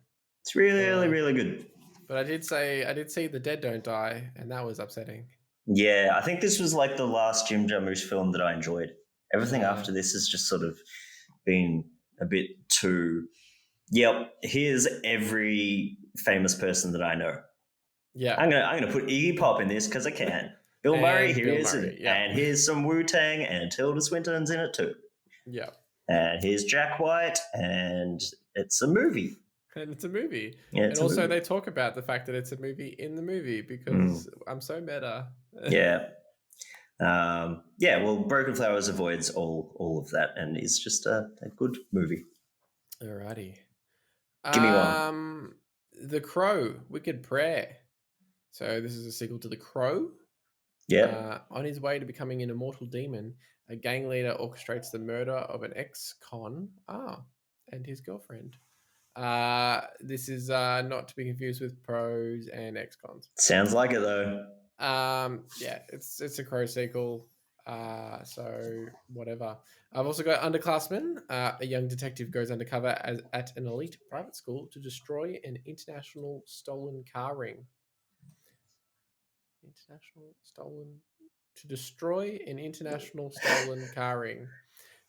It's really, really good. But I did see The Dead Don't Die, and that was upsetting. Yeah, I think this was like the last Jim Jarmusch film that I enjoyed. Everything after this has just sort of been a bit too, yep, here's every famous person that I know. Yeah. I'm gonna put Iggy Pop in this because I can. Bill Murray, here he is. Yeah. And here's some Wu-Tang, and Tilda Swinton's in it too. Yeah. And here's Jack White, and it's a movie. And it's a movie. Yeah, and also they talk about the fact that it's a movie in the movie because I'm so meta. Yeah. Well, Broken Flowers avoids all of that and is just a good movie. Alrighty. Give me one. The Crow, Wicked Prayer. So this is a sequel to The Crow. Yeah. On his way to becoming an immortal demon, a gang leader orchestrates the murder of an ex-con and his girlfriend. This is not to be confused with Pros and ex-cons. Sounds like it though. Yeah, it's a Crow sequel. So whatever. I've also got Underclassmen. A young detective goes undercover at an elite private school to destroy an international stolen car ring. To destroy an international stolen car ring.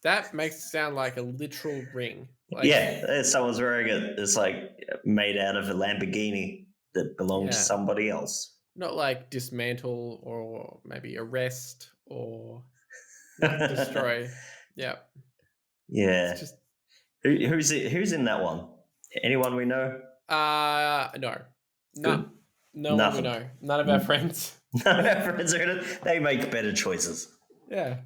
That makes it sound like a literal ring. Like, yeah, someone's wearing it. It's like made out of a Lamborghini that belonged to somebody else. Not like dismantle or maybe arrest or destroy. Yeah. Yeah. Just... Who's in that one? Anyone we know? No. None. No one we know. None of our friends. None of our friends are in it. They make better choices. Yeah.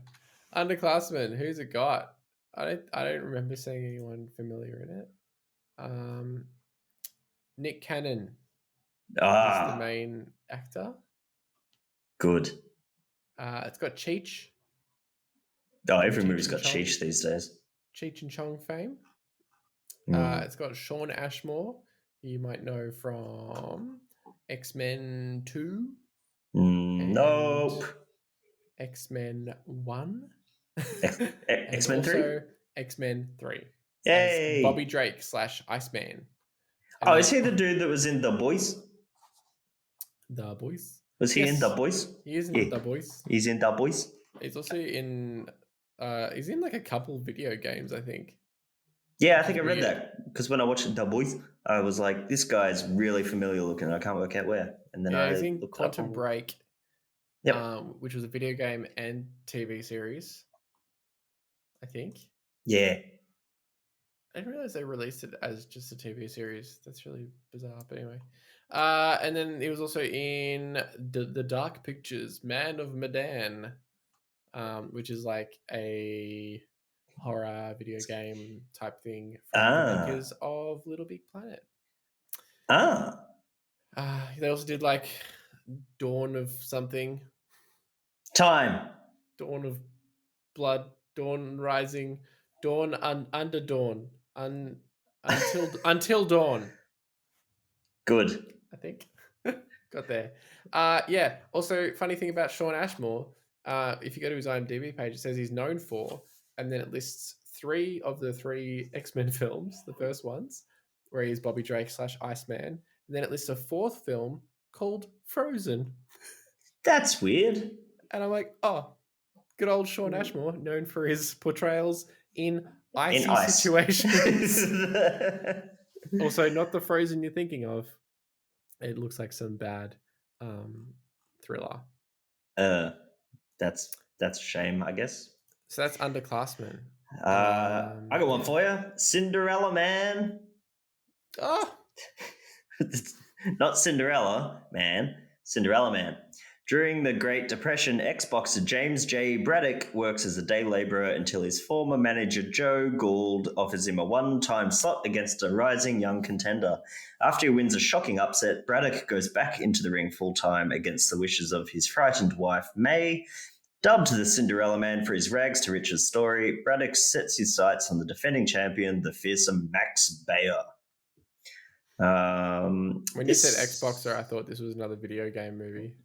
Underclassmen. Who's it got? I don't remember seeing anyone familiar in it. Nick Cannon. Is the main actor. Good. It's got Cheech. Oh, every movie's got Cheech these days. Cheech and Chong fame. It's got Sean Ashmore, who you might know from X-Men 2. Nope. X-Men 1. X-Men 3? Also X-Men 3. Yay! As Bobby Drake / Iceman. And Oh, then is he the dude that was in The Boys? The Boys? Was he in Yes. The Boys? He is in Yeah. The Boys. He's in The Boys? He's also in he's in like a couple video games, I think. Yeah, I Which think I is read weird. that because when I watched The Boys, I was like, this guy's really familiar looking. I can't work out where. And then Yeah, I he's in looked Quantum up. Break, Yep. which was a video game and TV series, I think. Yeah. I didn't realize they released it as just a TV series. That's really bizarre, but anyway. And then he was also in the Dark Pictures, Man of Medan, which is like a horror video game type thing from the makers of Little Big Planet. They also did like Dawn of something, Time. Dawn of Blood, Dawn Rising, Dawn Under Dawn, until Dawn. Good. I think. Got there. Yeah. Also, funny thing about Sean Ashmore, if you go to his IMDb page, it says he's known for, and then it lists 3 of the 3 X-Men films, the first ones, where he's Bobby Drake / Iceman. And then it lists a 4th film called Frozen. That's weird. And I'm like, oh, good old Sean Ashmore, known for his portrayals in icy ice. situations. Also, not the Frozen you're thinking of. It looks like some bad thriller. That's a shame, I guess. So that's Underclassmen. I got one for you. Cinderella Man. Oh, Not Cinderella Man. Cinderella Man. During the Great Depression, ex-boxer James J. Braddock works as a day labourer until his former manager Joe Gould offers him a one-time slot against a rising young contender. After he wins a shocking upset, Braddock goes back into the ring full-time against the wishes of his frightened wife, May. Dubbed the Cinderella Man for his rags to riches story, Braddock sets his sights on the defending champion, the fearsome Max Bayer. When you said Xboxer, I thought this was another video game movie.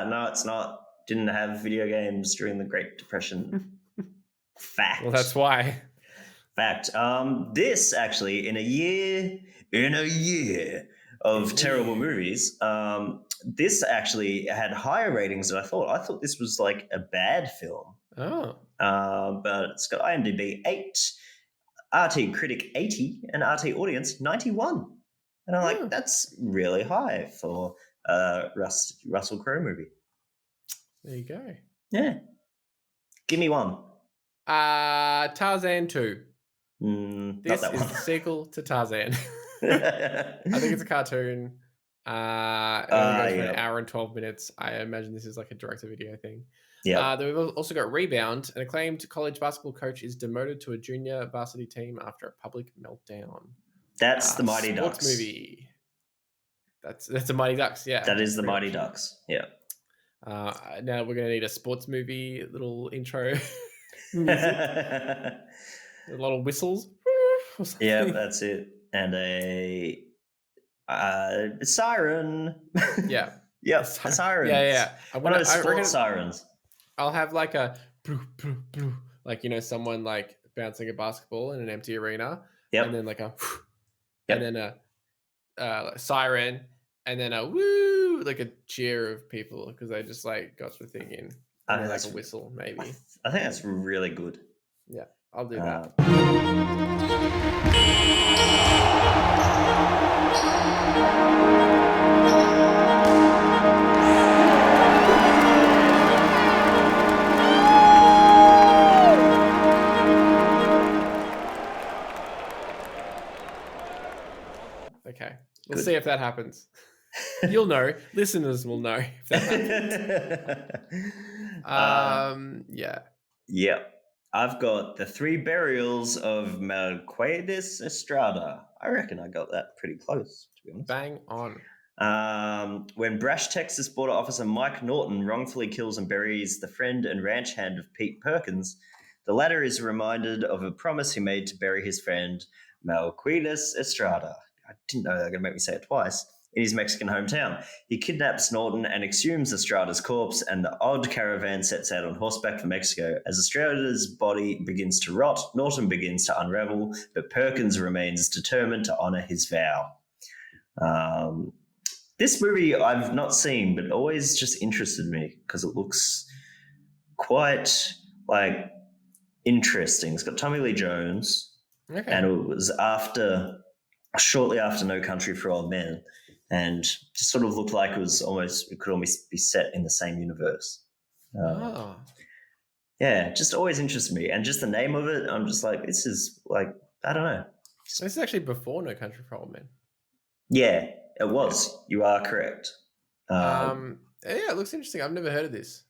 No, it's not. Didn't have video games during the Great Depression. Fact. Well, that's why. Fact. This actually, in a year of terrible movies, this actually had higher ratings than I thought. I thought this was like a bad film. Oh. But it's got IMDb 8, RT Critic 80, and RT Audience 91. And I'm like, that's really high for a Russell Crowe movie. There you go. Yeah. Give me one. Tarzan 2. Not This that is one. the sequel to Tarzan. I think it's a cartoon. It only goes for an hour and 12 minutes. I imagine this is like a direct-to-video thing. Yeah. Then we've also got Rebound. An acclaimed college basketball coach is demoted to a junior varsity team after a public meltdown. That's the Mighty sports Ducks. Movie. That's the Mighty Ducks, yeah. That is the Mighty Ducks. Yeah. Now we're going to need a sports movie little intro. A lot of whistles. Yeah, that's it. And a siren. Yeah. Yep, a siren. Yeah. One of those sports sirens. I'll have like a like, you know, someone like bouncing a basketball in an empty arena. Yep. And then like a and then a siren, and then a woo, like a cheer of people because they just like got the thing in. And then like a whistle, maybe. I think that's really good. Yeah, I'll do that. Okay, we'll see if that happens. You'll know. Listeners will know if that happens. Yeah. Yep. I've got the 3 burials of Mercedes Estrada. I reckon I got that pretty close, to be honest. Bang on. When brash Texas border officer Mike Norton wrongfully kills and buries the friend and ranch hand of Pete Perkins, the latter is reminded of a promise he made to bury his friend Mercedes Estrada. I didn't know they were going to make me say it twice. in his Mexican hometown. He kidnaps Norton and exhumes Estrada's corpse, and the odd caravan sets out on horseback for Mexico. As Estrada's body begins to rot, Norton begins to unravel, but Perkins remains determined to honor his vow. This movie I've not seen, but always just interested me because it looks quite like interesting. It's got Tommy Lee Jones, and it was shortly after No Country for Old Men, and just sort of looked like it could almost be set in the same universe. Yeah, just always interested me, and just the name of it, I'm just like, this is like, I don't know. This is actually before No Country for Old Men. Yeah, it was. You are correct. Yeah, it looks interesting. I've never heard of this.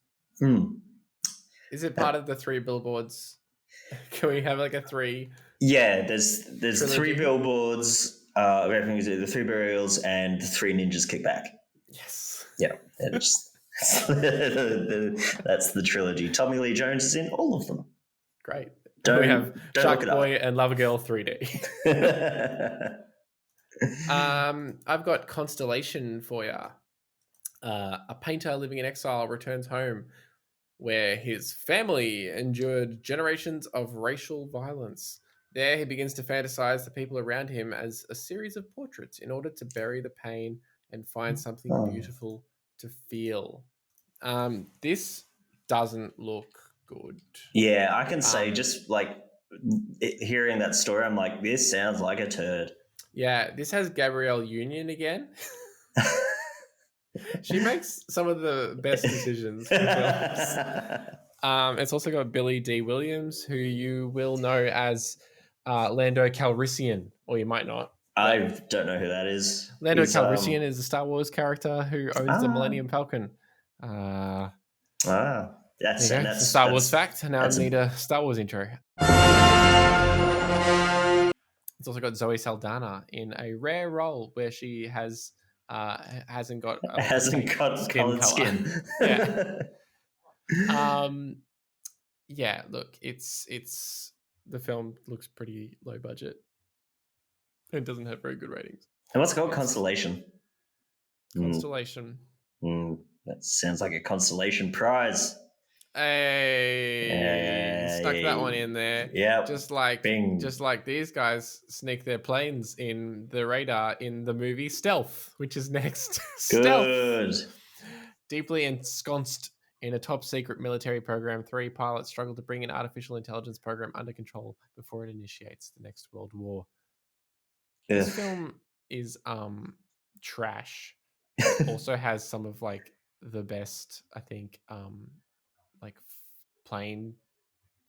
Is it part of the 3 billboards? Can we have like a 3? Yeah, there's trilogy? 3 billboards. Everything is the 3 burials and the 3 ninjas kick back. Yes. Yeah, that's the trilogy. Tommy Lee Jones is in all of them. Great. We have Shark Boy and Lover Girl 3D. I've got Constellation for you. A painter living in exile returns home where his family endured generations of racial violence. There he begins to fantasize the people around him as a series of portraits in order to bury the pain and find something beautiful to feel. This doesn't look good. Yeah, I can say just like hearing that story, I'm like, this sounds like a turd. Yeah, this has Gabrielle Union again. She makes some of the best decisions for films. It's also got Billy D. Williams, who you will know as Lando Calrissian, or you might not. I don't know who that is. Lando Calrissian is a Star Wars character who owns the Millennium Falcon. That's a Star Wars fact. Now I need a Star Wars intro. It's also got Zoe Saldana in a rare role where she hasn't got colored skin. Yeah. Yeah. Look, it's the film looks pretty low budget. It doesn't have very good ratings. And what's it called? Constellation. Constellation. That sounds like a constellation prize. Hey, stuck that one in there. Yeah, just like these guys sneak their planes in the radar in the movie Stealth, which is next. Good. Stealth. Deeply ensconced in a top secret military program, 3 pilots struggle to bring an artificial intelligence program under control before it initiates the next world war. This film is trash. It also has some of like the best, I think, like plain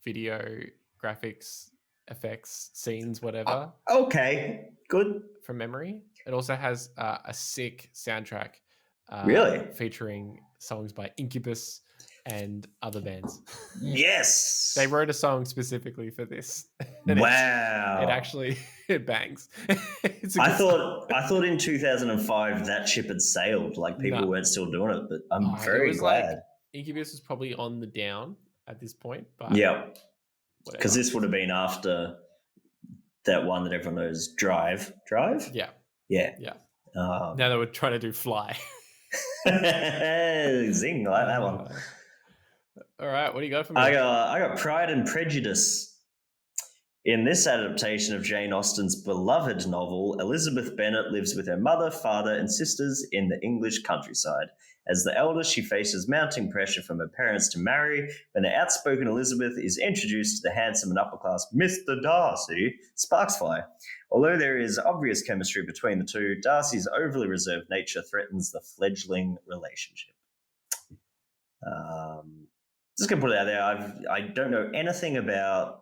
video graphics, effects, scenes, whatever. Okay, good. From memory. It also has a sick soundtrack. Really? Featuring songs by Incubus and other bands. Yes. They wrote a song specifically for this. Wow. It bangs. I thought in 2005 that ship had sailed, like people weren't still doing it, but I'm very glad. Like, Incubus was probably on the down at this point, but yeah, because this would have been after that one that everyone knows, Drive. Yeah. Now they were trying to do Fly. Zing, I like that one. All right, what do you got for me? I got Pride and Prejudice. In this adaptation of Jane Austen's beloved novel, Elizabeth Bennet lives with her mother, father, and sisters in the English countryside. As the eldest, she faces mounting pressure from her parents to marry when the outspoken Elizabeth is introduced to the handsome and upper-class Mr. Darcy, sparks fly. Although there is obvious chemistry between the two, Darcy's overly reserved nature threatens the fledgling relationship. Just going to put it out there, I don't know anything about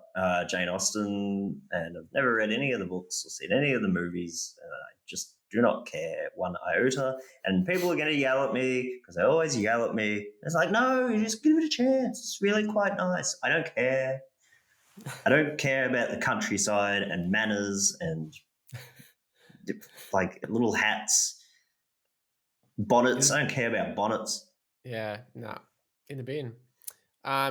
Jane Austen, and I've never read any of the books or seen any of the movies, and I just do not care one iota. And people are going to yell at me because they always yell at me. It's like, no, you just give it a chance. It's really quite nice. I don't care. I don't care about the countryside and manners and like little hats, bonnets. I don't care about bonnets. Yeah, no, in the bin.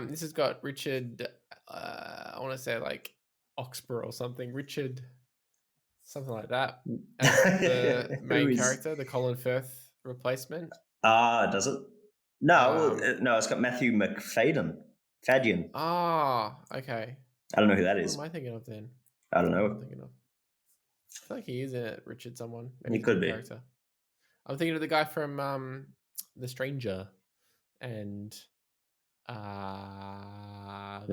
This has got Richard, I want to say like Oxborough or something. Richard something like that. As the Who main is- character, the Colin Firth replacement. Does it? No, Um, no, it's got Matthew McFadden. Fadian. Ah, okay. I don't know who that What is. am I thinking of then? I don't What am I know. thinking of? I feel like he is in it, Richard someone. He he's could the be. character. I'm thinking of the guy from The Stranger and The Lodge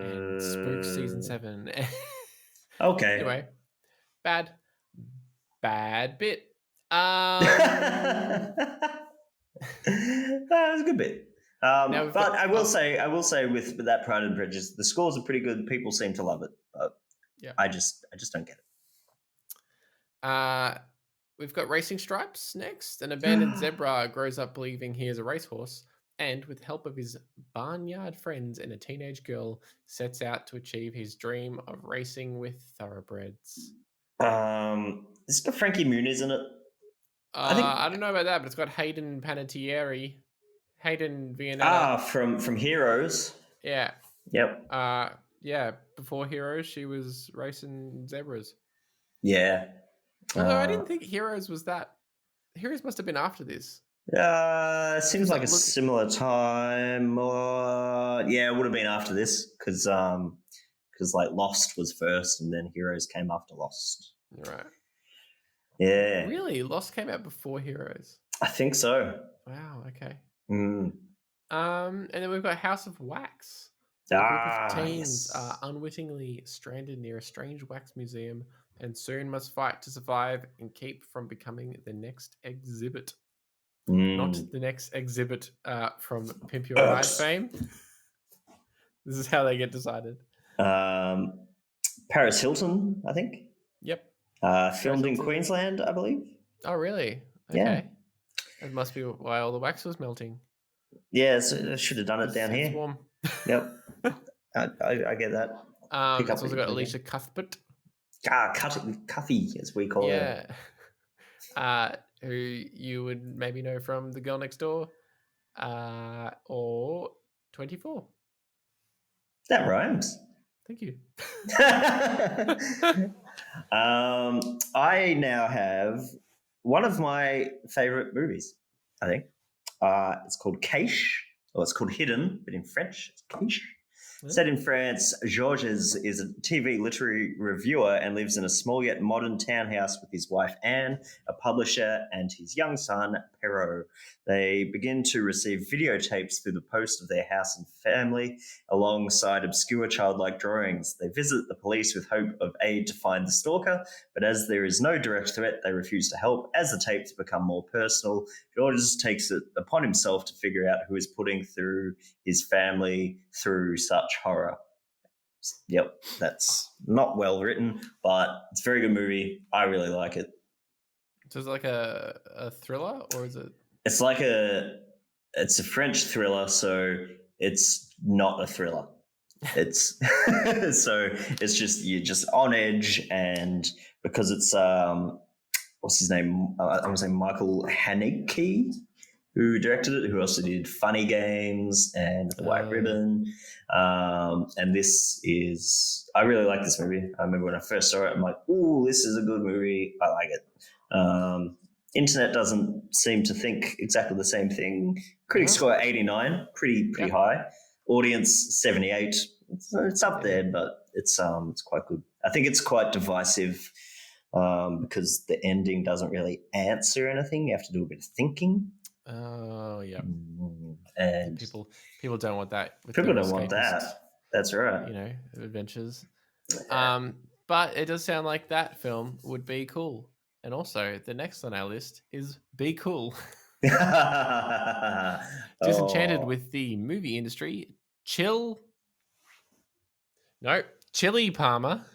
and Spook Season 7. Okay. Anyway, bad bit. That was a good bit. Now we've But got- I will say with that Pride and Prejudice, the scores are pretty good. People seem to love it, but Yeah. I just don't get it. We've got Racing Stripes next. An abandoned zebra grows up believing he is a racehorse, and with help of his barnyard friends and a teenage girl, sets out to achieve his dream of racing with thoroughbreds. It's got Frankie Muniz in it. I don't know about that, but it's got Hayden Panettiere, Hayden Vianetta. From Heroes. Yeah. Yep. Yeah. Before Heroes, she was racing zebras. Yeah. Although I didn't think Heroes was that. Heroes must have been after this. It seems like a Look- similar time. Yeah, it would have been after this because like Lost was first, and then Heroes came after Lost. Right. Yeah, Really? Lost came out before Heroes. I think so. Wow, okay. Mm. And then we've got House of Wax. A group of teens Yes. are unwittingly stranded near a strange wax museum and soon must fight to survive and keep from becoming the next exhibit. Not the next exhibit from Pimp Your Ride fame. This is how they get decided. Paris Hilton, I think. Yep. Filmed in Hilton. Queensland, I believe. Oh, really? Yeah. Okay. That must be why all the wax was melting. Yeah, I should have done it down It's here. warm. Yep. I get that. It's up also what got you're Alicia Cuthbert. Cuffy, as we call her. Yeah. Who you would maybe know from The Girl Next Door or 24. That rhymes. Thank you. I now have one of my favorite movies, I think. It's called Cache, or it's called Hidden, but in French, it's Cache. Set in France, Georges is a TV literary reviewer and lives in a small yet modern townhouse with his wife Anne, a publisher, and his young son Perrault. They begin to receive videotapes through the post of their house and family, alongside obscure childlike drawings. They visit the police with hope of aid to find the stalker, but as there is no direct threat, they refuse to help. As the tapes become more personal, Georges takes it upon himself to figure out who is putting through his family through such horror. Yep, that's not well written, but it's a very good movie. I really like it. So it's like a thriller, or is it? It's a French thriller, so it's not a thriller. It's so it's just you're just on edge, and because it's what's his name? I want to say Michael Haneke, who directed it, who also did Funny Games and The White Ribbon. And this is, I really like this movie. I remember when I first saw it, I'm like, ooh, this is a good movie. I like it. Internet doesn't seem to think exactly the same thing. Critics score 89, pretty high. Audience 78. It's up there, but it's quite good. I think it's quite divisive because the ending doesn't really answer anything. You have to do a bit of thinking. Oh yeah, and people don't want that. With people their don't want that. That's right. You know, adventures. But it does sound like that film would be cool. And also, the next on our list is Be Cool. Disenchanted with the movie industry, Chili Palmer.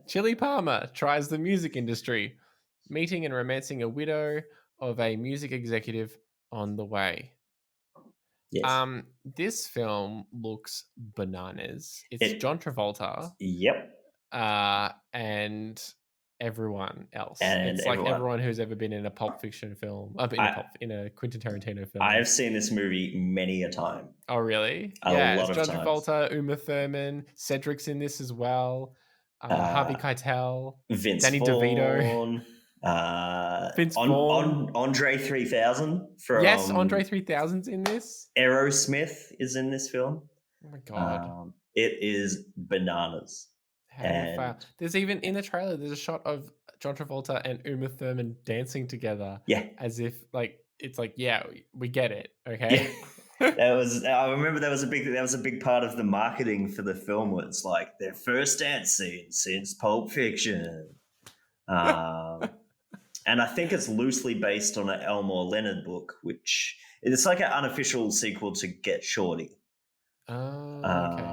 Chili Palmer tries the music industry, meeting and romancing a widow of a music executive on the way. Yes. This film looks bananas. It's John Travolta. Yep. And everyone else. And it's like everyone who's ever been in a Pulp Fiction film, in a Quentin Tarantino film. I've seen this movie many a time. Oh, really? A lot it's of John times. Travolta, Uma Thurman, Cedric's in this as well. Harvey Keitel, Vince Danny Vaughn, DeVito, Vince Vaughn. Andre 3000 from Yes, Andre 3000's in this. Aerosmith is in this film. Oh my god. It is bananas. How do you fail? There's even in the trailer, there's a shot of John Travolta and Uma Thurman dancing together. Yeah. As if it's like, yeah, we get it. Okay. Yeah. I remember that was a big part of the marketing for the film. Was like their first dance scene since Pulp Fiction. And I think it's loosely based on an Elmore Leonard book, which it's like an unofficial sequel to Get Shorty. Oh, okay.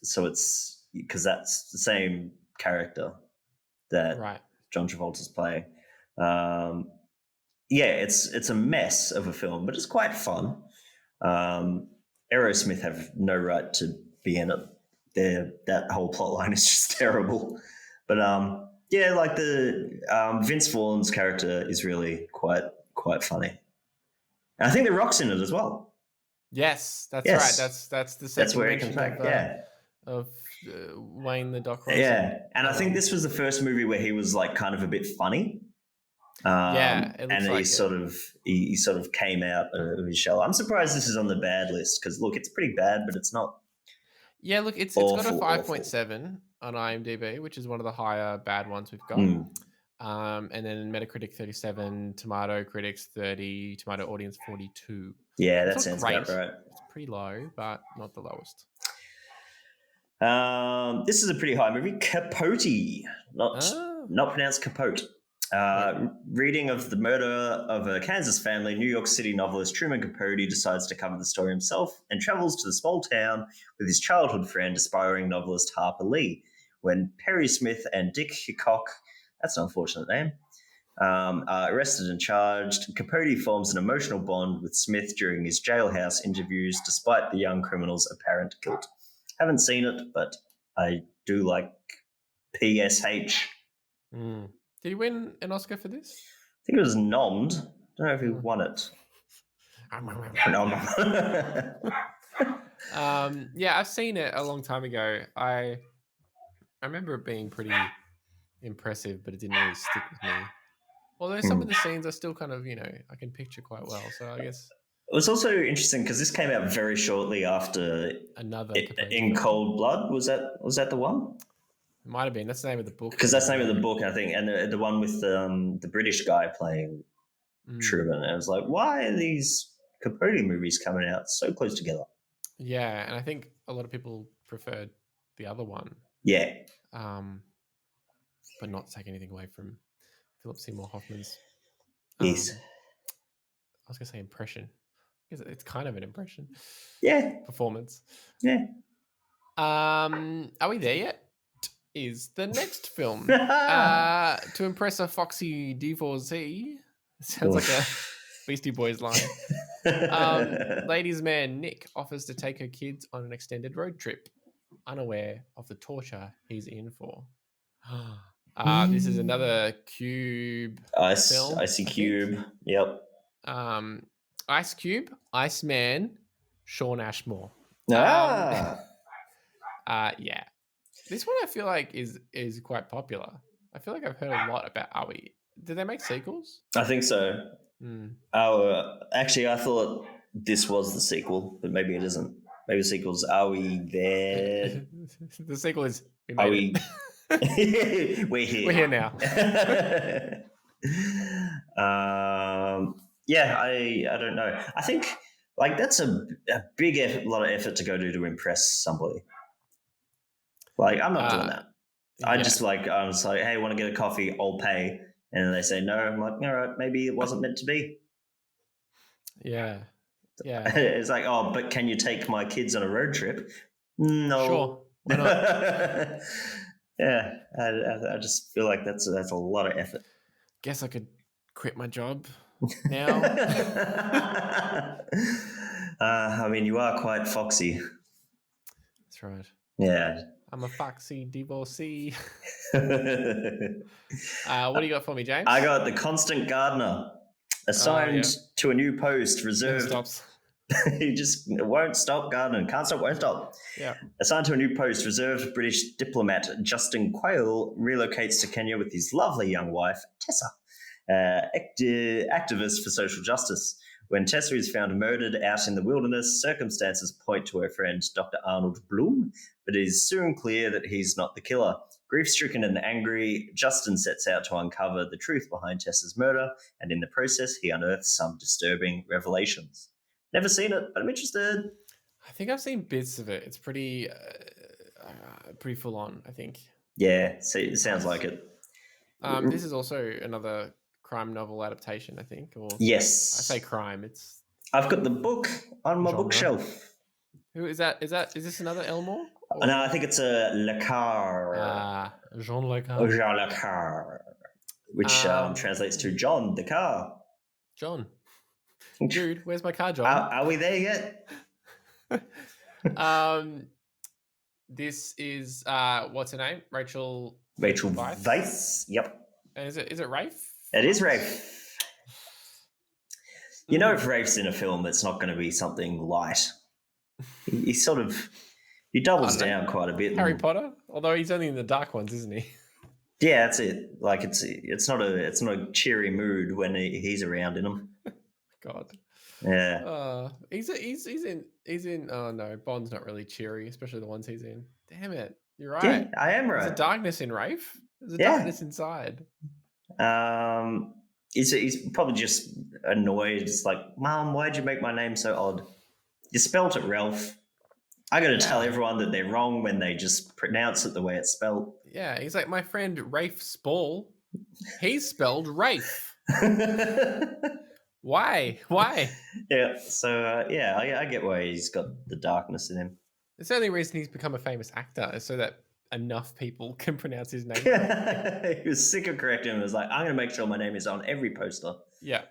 So it's because that's the same character that John Travolta's playing. It's a mess of a film, but it's quite fun. Aerosmith have no right to be in it. That whole plot line is just terrible. But like the Vince Vaughn's character is really quite funny. And I think The Rock's in it as well. Yes, that's right. That's the second that's where it comes back. Of Wayne the Doc Rosen. Yeah, and I think this was the first movie where he was like kind of a bit funny. And he sort of came out of his shell. I'm surprised this is on the bad list because look, it's pretty bad, but it's not. Yeah, look, it's got a 5.7 on IMDb, which is one of the higher bad ones we've got. And then Metacritic 37, Tomato Critics 30, Tomato Audience 42. Yeah, that sounds about right. It's pretty low, but not the lowest. This is a pretty high movie. Capote, not pronounced Capote. Reading of the murder of a Kansas family, New York City novelist Truman Capote decides to cover the story himself and travels to the small town with his childhood friend, aspiring novelist Harper Lee. When Perry Smith and Dick Hickok, that's an unfortunate name, are arrested and charged, Capote forms an emotional bond with Smith during his jailhouse interviews, despite the young criminal's apparent guilt. Haven't seen it, but I do like PSH. Did he win an Oscar for this? I think it was nommed. Don't know if he won it. I've seen it a long time ago. I remember it being pretty impressive, but it didn't really stick with me. Although some of the scenes are still kind of, I can picture quite well. So I guess it was also interesting because this came out very shortly after another In Cold Blood. Was that the one? It might have been. That's the name of the book. Because that's the name of the book, I think, and the one with the British guy playing Truman. And I was like, why are these Capote movies coming out so close together? Yeah, and I think a lot of people preferred the other one. Yeah. But not to take anything away from Philip Seymour Hoffman's. Yes. I was going to say impression. It's kind of an impression. Yeah. Performance. Yeah. Are we there yet? Is the next film to impress a foxy divorcee? Sounds like a Beastie Boys line. Ladies' man Nick offers to take her kids on an extended road trip, unaware of the torture he's in for. This is another Cube film. Icy Cube. Yep. Ice Cube, Iceman, Shawn Ashmore. Yeah. This one I feel like is quite popular. I feel like I've heard a lot about. Did they make sequels? I think so. Actually, I thought this was the sequel, but maybe it isn't. Maybe the sequel's Are We There? The sequel is Are We? We're here. We're here now. I don't know. I think like that's a big lot of effort to go to impress somebody. Like I'm not doing that. I was like, hey, want to get a coffee? I'll pay. And then they say no. I'm like, all right, maybe it wasn't meant to be. Yeah. Yeah. It's like, oh, but can you take my kids on a road trip? No. Sure. Why not? Yeah. I just feel like that's a lot of effort. Guess I could quit my job now. I mean, you are quite foxy. That's right. Yeah. I'm a foxy divorcee. What do you got for me, James? I got The Constant Gardener, assigned to a new post reserved. Stops. He just won't stop gardening. Can't stop, won't stop. Yeah. Assigned to a new post, reserved British diplomat Justin Quayle relocates to Kenya with his lovely young wife, Tessa, activist for social justice. When Tessa is found murdered out in the wilderness, circumstances point to her friend, Dr. Arnold Bloom, but it is soon clear that he's not the killer. Grief-stricken and angry, Justin sets out to uncover the truth behind Tessa's murder, and in the process, he unearths some disturbing revelations. Never seen it, but I'm interested. I think I've seen bits of it. It's pretty full on, I think. Yeah, see, it sounds like it. This is also another crime novel adaptation, I think. Or Yes. I say crime. It's. I've got the book on my Genre. bookshelf. Who is that? Is this another Elmore? No, I think it's a Le Car. Jean Le Carre. Jean Le Car, which translates to John the Car. John. Dude, where's my car, John? Are we there yet? This is what's her name? Rachel Weisz. Yep. And is it Rafe? It is Rafe. You know, if Rafe's in a film, it's not going to be something light. He doubles down quite a bit. Harry Potter, although he's only in the dark ones, isn't he? Yeah, that's it. Like it's not a cheery mood when he's around in them. God. Yeah. He's in. Oh no, Bond's not really cheery, especially the ones he's in. Damn it, you're right. Yeah, I am right. There's a darkness in Rafe. There's a darkness inside. He's probably just annoyed. It's like, Mom, why'd you make my name so odd? You spelt it, Ralph. I got to tell everyone that they're wrong when they just pronounce it the way it's spelled. Yeah, he's like, my friend Rafe Spall. He's spelled Rafe. Why? Yeah, so I get why he's got the darkness in him. It's the only reason he's become a famous actor is so that enough people can pronounce his name. He was sick of correcting him. He was like, I'm going to make sure my name is on every poster. Yeah.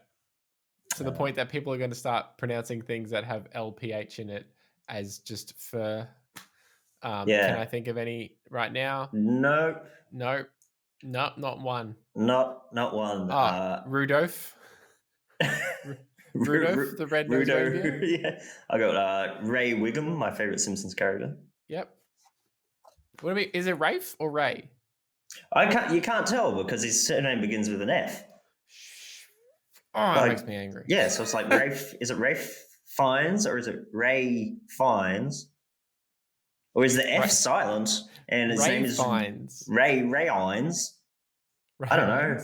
To the point that people are going to start pronouncing things that have LPH in it as just fur. Can I think of any right now? No, not one. Not one. Rudolph. Rudolph, the red-nosed reindeer. Yeah, I got Ray Wiggum, my favorite Simpsons character. Yep. Is it Rafe or Ray? You can't tell because his surname begins with an F. Oh, that makes me angry. Yeah, so it's like Rafe. Is it Rafe Fiennes or is it Ray Fiennes? Or is the F silent and his name is Fiennes? Ray Fiennes? I don't know.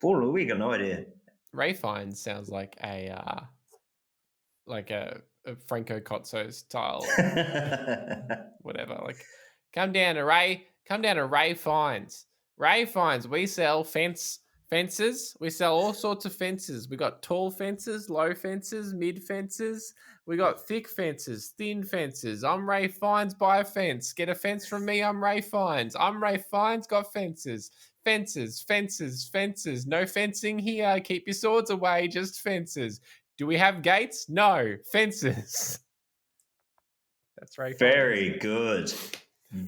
Oh, we got no idea. Ray Fiennes sounds like a Franco Cozzo style, whatever. Like, come down to Ray Fiennes. Ray Fiennes. We sell fences. We sell all sorts of fences. We got tall fences, low fences, mid fences. We got thick fences, thin fences. I'm Ray Fiennes. Buy a fence. Get a fence from me. I'm Ray Fiennes. I'm Ray Fiennes. Got fences. Fences. No fencing here. Keep your swords away. Just fences. Do we have gates? No. Fences. That's Ray Fiennes. Very good.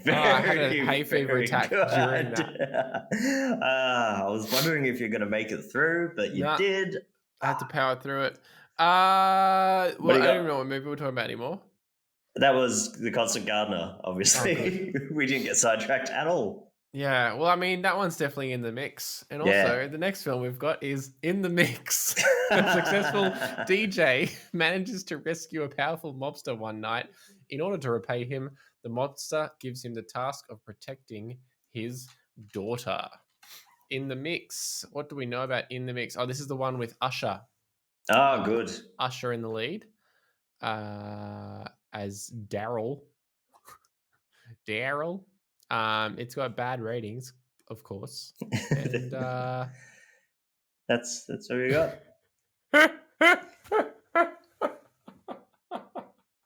I had a hay fever attack during that. I was wondering if you're going to make it through, but you did. I had to power through it. I don't even know what movie we're talking about anymore. That was The Constant Gardener, obviously. We didn't get sidetracked at all. Yeah, well, I mean, that one's definitely in the mix. And also, the next film we've got is In the Mix. A successful DJ manages to rescue a powerful mobster one night. In order to repay him, the mobster gives him the task of protecting his daughter. In the Mix. What do we know about In the Mix? Oh, this is the one with Usher. Oh, good. Usher in the lead as Daryl. It's got bad ratings, of course. And that's what we got.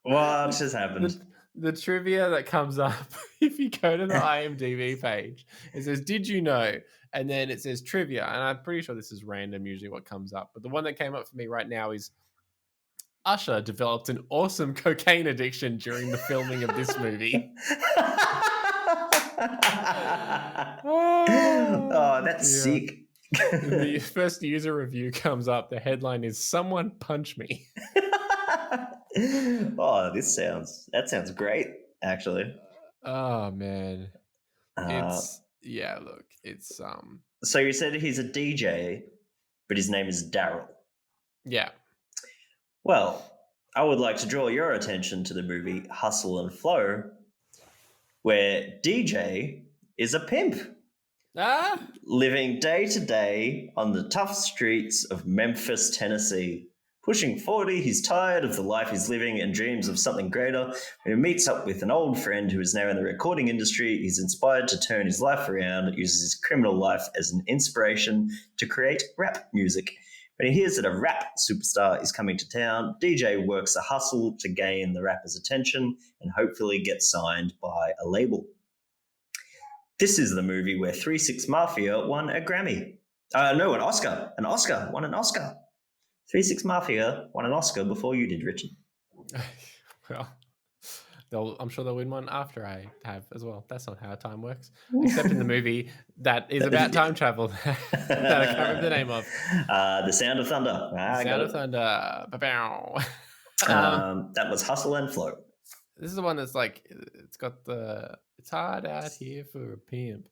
What just happened? The trivia that comes up, if you go to the IMDb page, it says, "Did you know?" And then it says trivia. And I'm pretty sure this is random, usually what comes up. But the one that came up for me right now is Usher developed an awesome cocaine addiction during the filming of this movie. Oh, that's sick. The first user review comes up. The headline is "Someone Punch Me." Oh, that sounds great, actually. Oh man, Uh, it's so you said he's a DJ, but his name is Daryl. yeah. Well, I would like to draw your attention to the movie Hustle and Flow, where DJ is a pimp Ah, living day to day on the tough streets of Memphis, Tennessee. Pushing 40, he's tired of the life he's living and dreams of something greater. When he meets up with an old friend who is now in the recording industry, he's inspired to turn his life around, uses his criminal life as an inspiration to create rap music. When he hears that a rap superstar is coming to town, DJ works a hustle to gain the rapper's attention and hopefully get signed by a label. This is the movie where 3 6 Mafia won a Grammy. No, an Oscar. Won an Oscar. 3 6 Mafia won an Oscar before you did, Richard. Well, I'm sure they'll win one after I have as well. That's not how time works. Except in the movie that is about time travel that I can't remember the name of. The Sound of Thunder. Sound of Thunder. Ba-bow. That was Hustle and Flow. This is the one that's like, it's got the, it's hard out here for a pimp.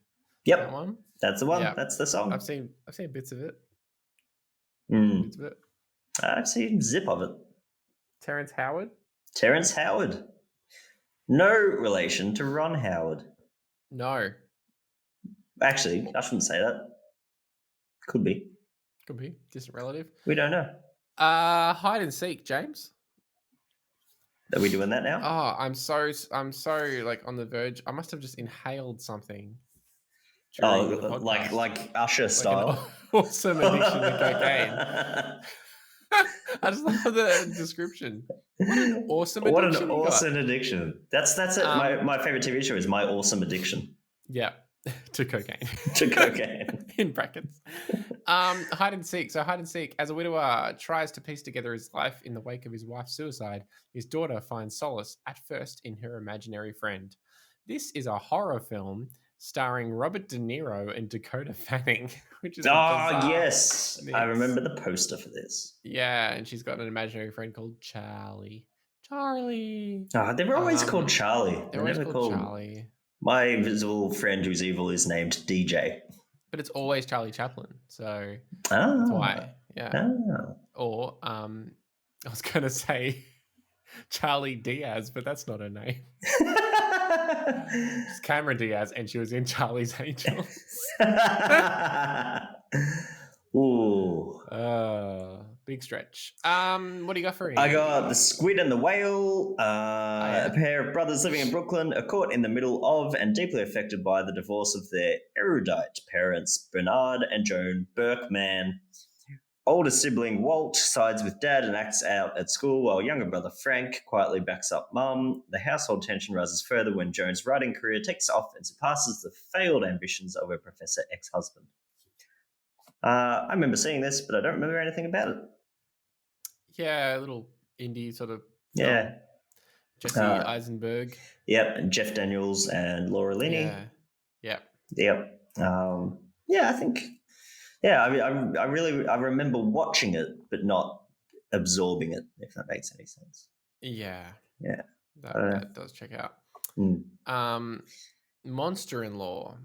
Yep. That one? That's the one. Yeah. That's the song. I've seen bits of it. Mm. Bits of it. I've seen zip of it. Terrence Howard? Terrence Howard. No relation to Ron Howard. No. Actually, I shouldn't say that. Could be. Could be. Distant relative. We don't know. Hide and seek, James. Are we doing that now? Oh, I'm so like on the verge. I must have just inhaled something. Oh, during the podcast. like Usher style. Like an awesome addiction to cocaine. I just love the description. What an awesome addiction. What an you awesome got. addiction. That's it. My favorite TV show is My Awesome Addiction. Yeah. To cocaine. To cocaine. In brackets. Hide and seek. So hide and seek, as a widower tries to piece together his life in the wake of his wife's suicide, his daughter finds solace at first in her imaginary friend. This is a horror film starring Robert De Niro and Dakota Fanning, which is yes. I remember the poster for this. Yeah, and she's got an imaginary friend called Charlie. Charlie. Oh, they were always called Charlie. They're always called Charlie. My invisible friend who's evil is named DJ. But it's always Charlie Chaplin, so that's why. Yeah. Or I was going to say Charlie Diaz, but that's not her name. It's Cameron Diaz, and she was in Charlie's Angels. Ooh. Big stretch. What do you got for me? I got The Squid and the Whale. A pair of brothers living in Brooklyn are caught in the middle of and deeply affected by the divorce of their erudite parents, Bernard and Joan Berkman. Older sibling Walt sides with dad and acts out at school, while younger brother Frank quietly backs up mum. The household tension rises further when Joan's writing career takes off and surpasses the failed ambitions of her professor ex-husband. I remember seeing this, but I don't remember anything about it. Yeah, a little indie sort of. Yeah. Jesse Eisenberg. Yep, and Jeff Daniels and Laura Linney. Yeah. Yep. I think. Yeah, I remember watching it, but not absorbing it, if that makes any sense. Yeah. Yeah. That does check out. Monster-in-Law.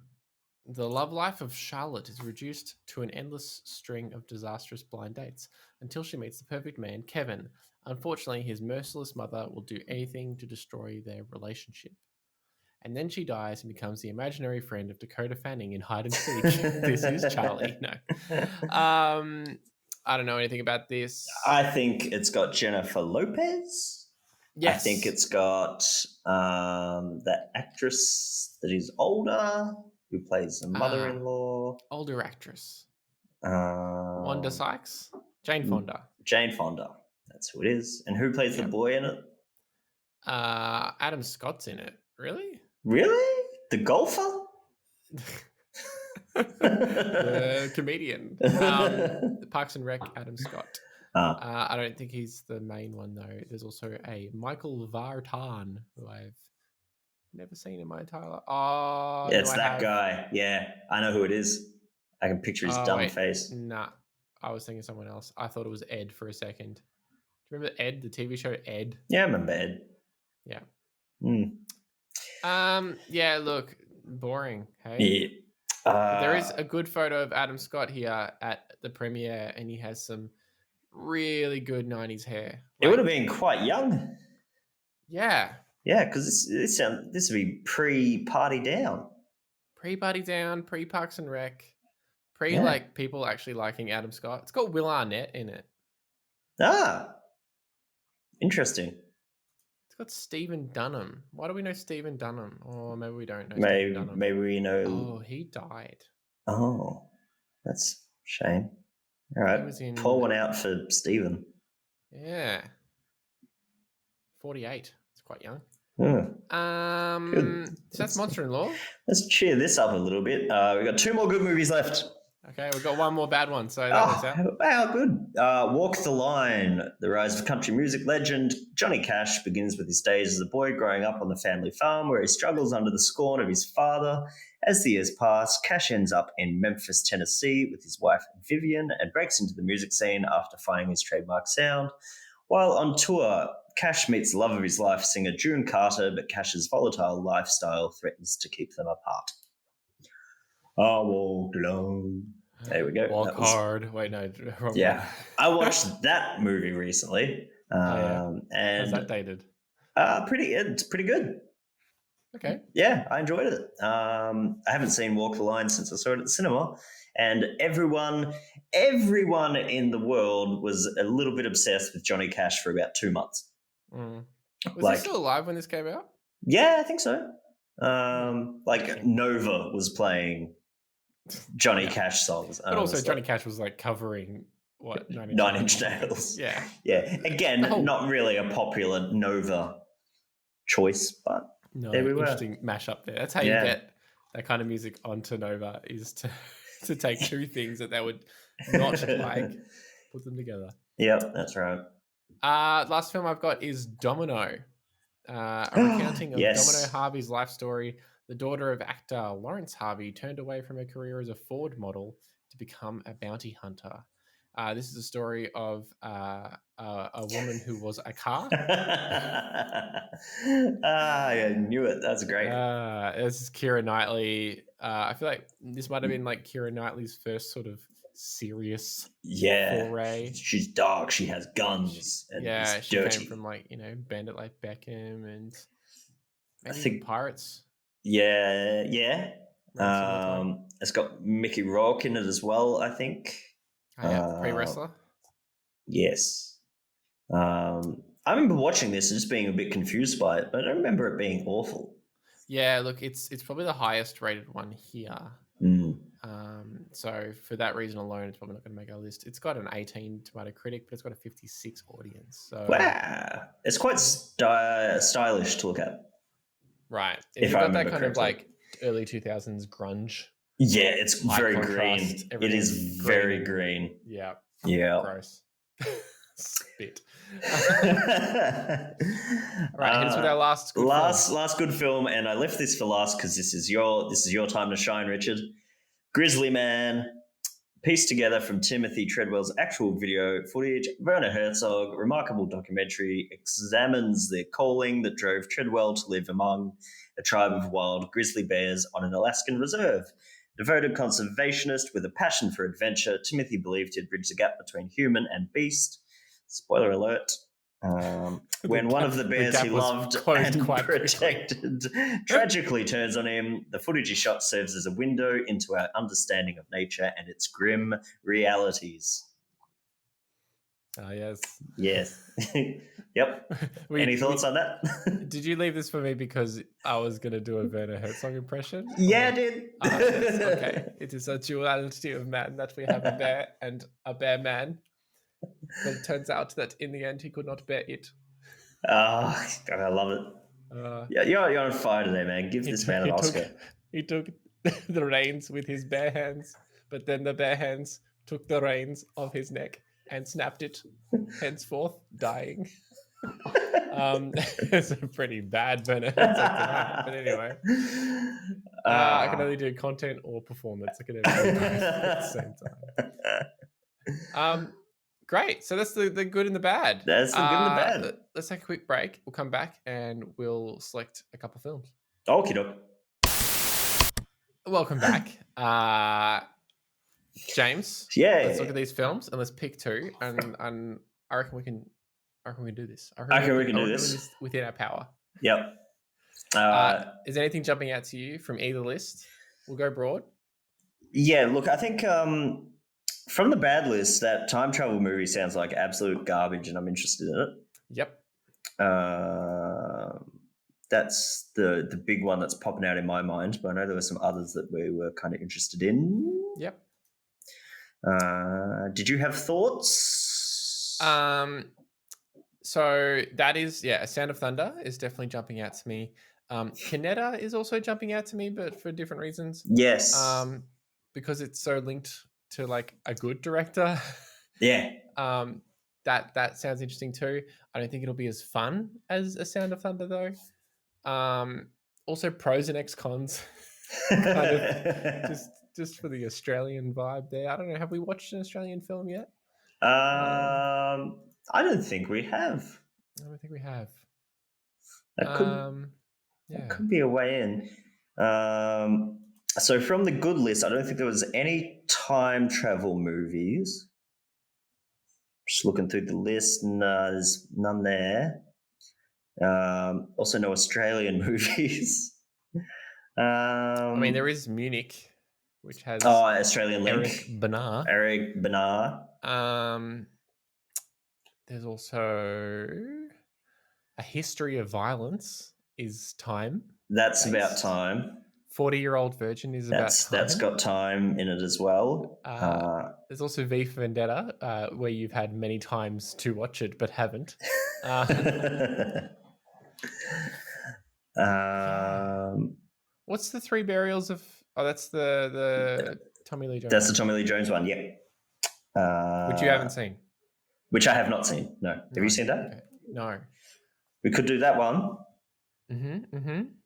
The love life of Charlotte is reduced to an endless string of disastrous blind dates until she meets the perfect man, Kevin. Unfortunately, his merciless mother will do anything to destroy their relationship. And then she dies and becomes the imaginary friend of Dakota Fanning in Hide and Seek. This is Charlie. No. I don't know anything about this. I think it's got Jennifer Lopez. Yes. I think it's got that actress that is older who plays the mother-in-law. Older actress. Wanda Sykes? Jane Fonda. Jane Fonda. That's who it is. And who plays the boy in it? Adam Scott's in it. Really? Really? The golfer? The comedian. Parks and Rec, Adam Scott. I don't think he's the main one, though. There's also a Michael Vartan, who I've never seen in my entire life. Oh, yeah, it's that guy. Yeah, I know who it is. I can picture his dumb face. Nah, I was thinking someone else. I thought it was Ed for a second. Do remember Ed, the TV show Ed? Yeah, I remember Ed. Yeah. Mm. Yeah, look, boring. Hey. Yeah. But there is a good photo of Adam Scott here at the premiere, and he has some really good 90s hair. It would have been quite young. Yeah. Yeah, because this would be pre-Party Down. Pre-Buddy Down, pre-Parks and Rec, Yeah. like people actually liking Adam Scott. It's got Will Arnett in it. Ah, interesting. It's got Stephen Dunham. Why do we know Stephen Dunham? Or maybe we don't know Maybe Stephen Dunham. maybe we know. Oh, he died. Oh, that's a shame. All right, was in- pour one out for Stephen. Yeah. 48. It's quite young. Good. So that's Monster-in-Law. Let's cheer this up a little bit. We got 2 more good movies left. Okay, we've got one more bad one, so that works out. Wow, good. Walk the Line, the rise of country music legend Johnny Cash begins with his days as a boy growing up on the family farm where he struggles under the scorn of his father. As the years pass, Cash ends up in Memphis, Tennessee with his wife Vivian and breaks into the music scene after finding his trademark sound. While on tour, Cash meets the love of his life, singer June Carter, but Cash's volatile lifestyle threatens to keep them apart. I walked alone. There we go. Walk hard. Wait, no. Wrong Yeah. one. I watched that movie recently. How's And that dated? it's pretty good. Okay. Yeah, I enjoyed it. I haven't seen Walk the Line since I saw it at the cinema. And everyone in the world was a little bit obsessed with Johnny Cash for about 2 months. Mm. Was he still alive when this came out? Yeah, I think so. Nova was playing Johnny Cash songs. But also Johnny Cash was like covering what? 9 Inch Nails. Yeah. Yeah. Again, not really a popular Nova choice, but No, there we were. interesting mashup there. That's how you get that kind of music onto Nova, is to take two things that they would not like, put them together. Yep, that's right. Last film I've got is Domino. A recounting of Domino Harvey's life story. The daughter of actor Lawrence Harvey turned away from her career as a Ford model to become a bounty hunter. This is a story of a woman who was a car. I knew it. That's great. This is Keira Knightley. I feel like this might have been like Keira Knightley's first sort of serious foray. She's dark. She has guns. And she dirty. came from Bandit like Beckham and maybe Pirates. Yeah. It's got Mickey Rourke in it as well, I think. Pre-wrestler. Yes. I remember watching this and just being a bit confused by it, but I don't remember it being awful. Yeah, look, it's probably the highest rated one here. So for that reason alone, it's probably not going to make our list. It's got an 18 to Metacritic, but it's got a 56 audience. So wow, it's quite stylish to look at. Right, if you've got that kind of like early 2000s grunge. Yeah, it's very contrast, green. It is very green. Yeah. Gross. Spit. Right, hit us with our last good film, and I left this for last because this is your time to shine, Richard. Grizzly Man, pieced together from Timothy Treadwell's actual video footage. Werner Herzog, remarkable documentary, examines the calling that drove Treadwell to live among a tribe of wild grizzly bears on an Alaskan reserve. Devoted conservationist with a passion for adventure, Timothy believed he'd bridge the gap between human and beast. Spoiler alert. When one of the bears he loved and protected tragically turns on him, the footage he shot serves as a window into our understanding of nature and its grim realities. Yes. Yes. Yep. Any thoughts on that? Did you leave this for me because I was going to do a Werner Herzog impression? Yeah, I did. Yes, okay. It is a duality of man that we have a bear and a bear man. But it turns out that in the end he could not bear it. Oh, God, I love it. Yeah, you're on fire today, man. Give this man an Oscar. He took the reins with his bare hands, but then the bare hands took the reins of his neck and snapped it, henceforth dying. It's a pretty bad Werner Herzog, but anyway. I can only do content or performance. I can never do both at the same time. Great. So that's the good and the bad. That's the good and the bad. Let's take a quick break. We'll come back and we'll select a couple films. Okie doke. Welcome back. James. Yeah. Let's look at these films and let's pick two. And I reckon we can do this. I reckon we can do this within our power. Yep. Is anything jumping out to you from either list? We'll go broad. Yeah, look, I think from the bad list, that time travel movie sounds like absolute garbage, and I'm interested in it. Yep. That's the big one that's popping out in my mind, but I know there were some others that we were kind of interested in. Yep. Did you have thoughts? So that is, A Sound of Thunder is definitely jumping out to me. Canetta is also jumping out to me, but for different reasons. Yes. Because it's so linked to like a good director. Yeah. That sounds interesting too. I don't think it'll be as fun as A Sound of Thunder though. Also pros and ex-cons. Kind of just for the Australian vibe there. I don't know. Have we watched an Australian film yet? I don't think we have. I don't think we have. That could be a way in. So from the good list, I don't think there was any time travel movies. Just looking through the list, no, there's none there. Also no Australian movies. I mean, there is Munich, which has Australian link. Eric Bana. There's also A History of Violence is time. That's about time. 40-Year-Old Virgin is about time. That's got time in it as well. There's also V for Vendetta, where you've had many times to watch it but haven't. What's the Three Burials of? Oh, that's the Tommy Lee Jones. That's the Tommy Lee Jones one. Yeah. Which you haven't seen. Which I have not seen. No. Have you seen that? Okay. No. We could do that one.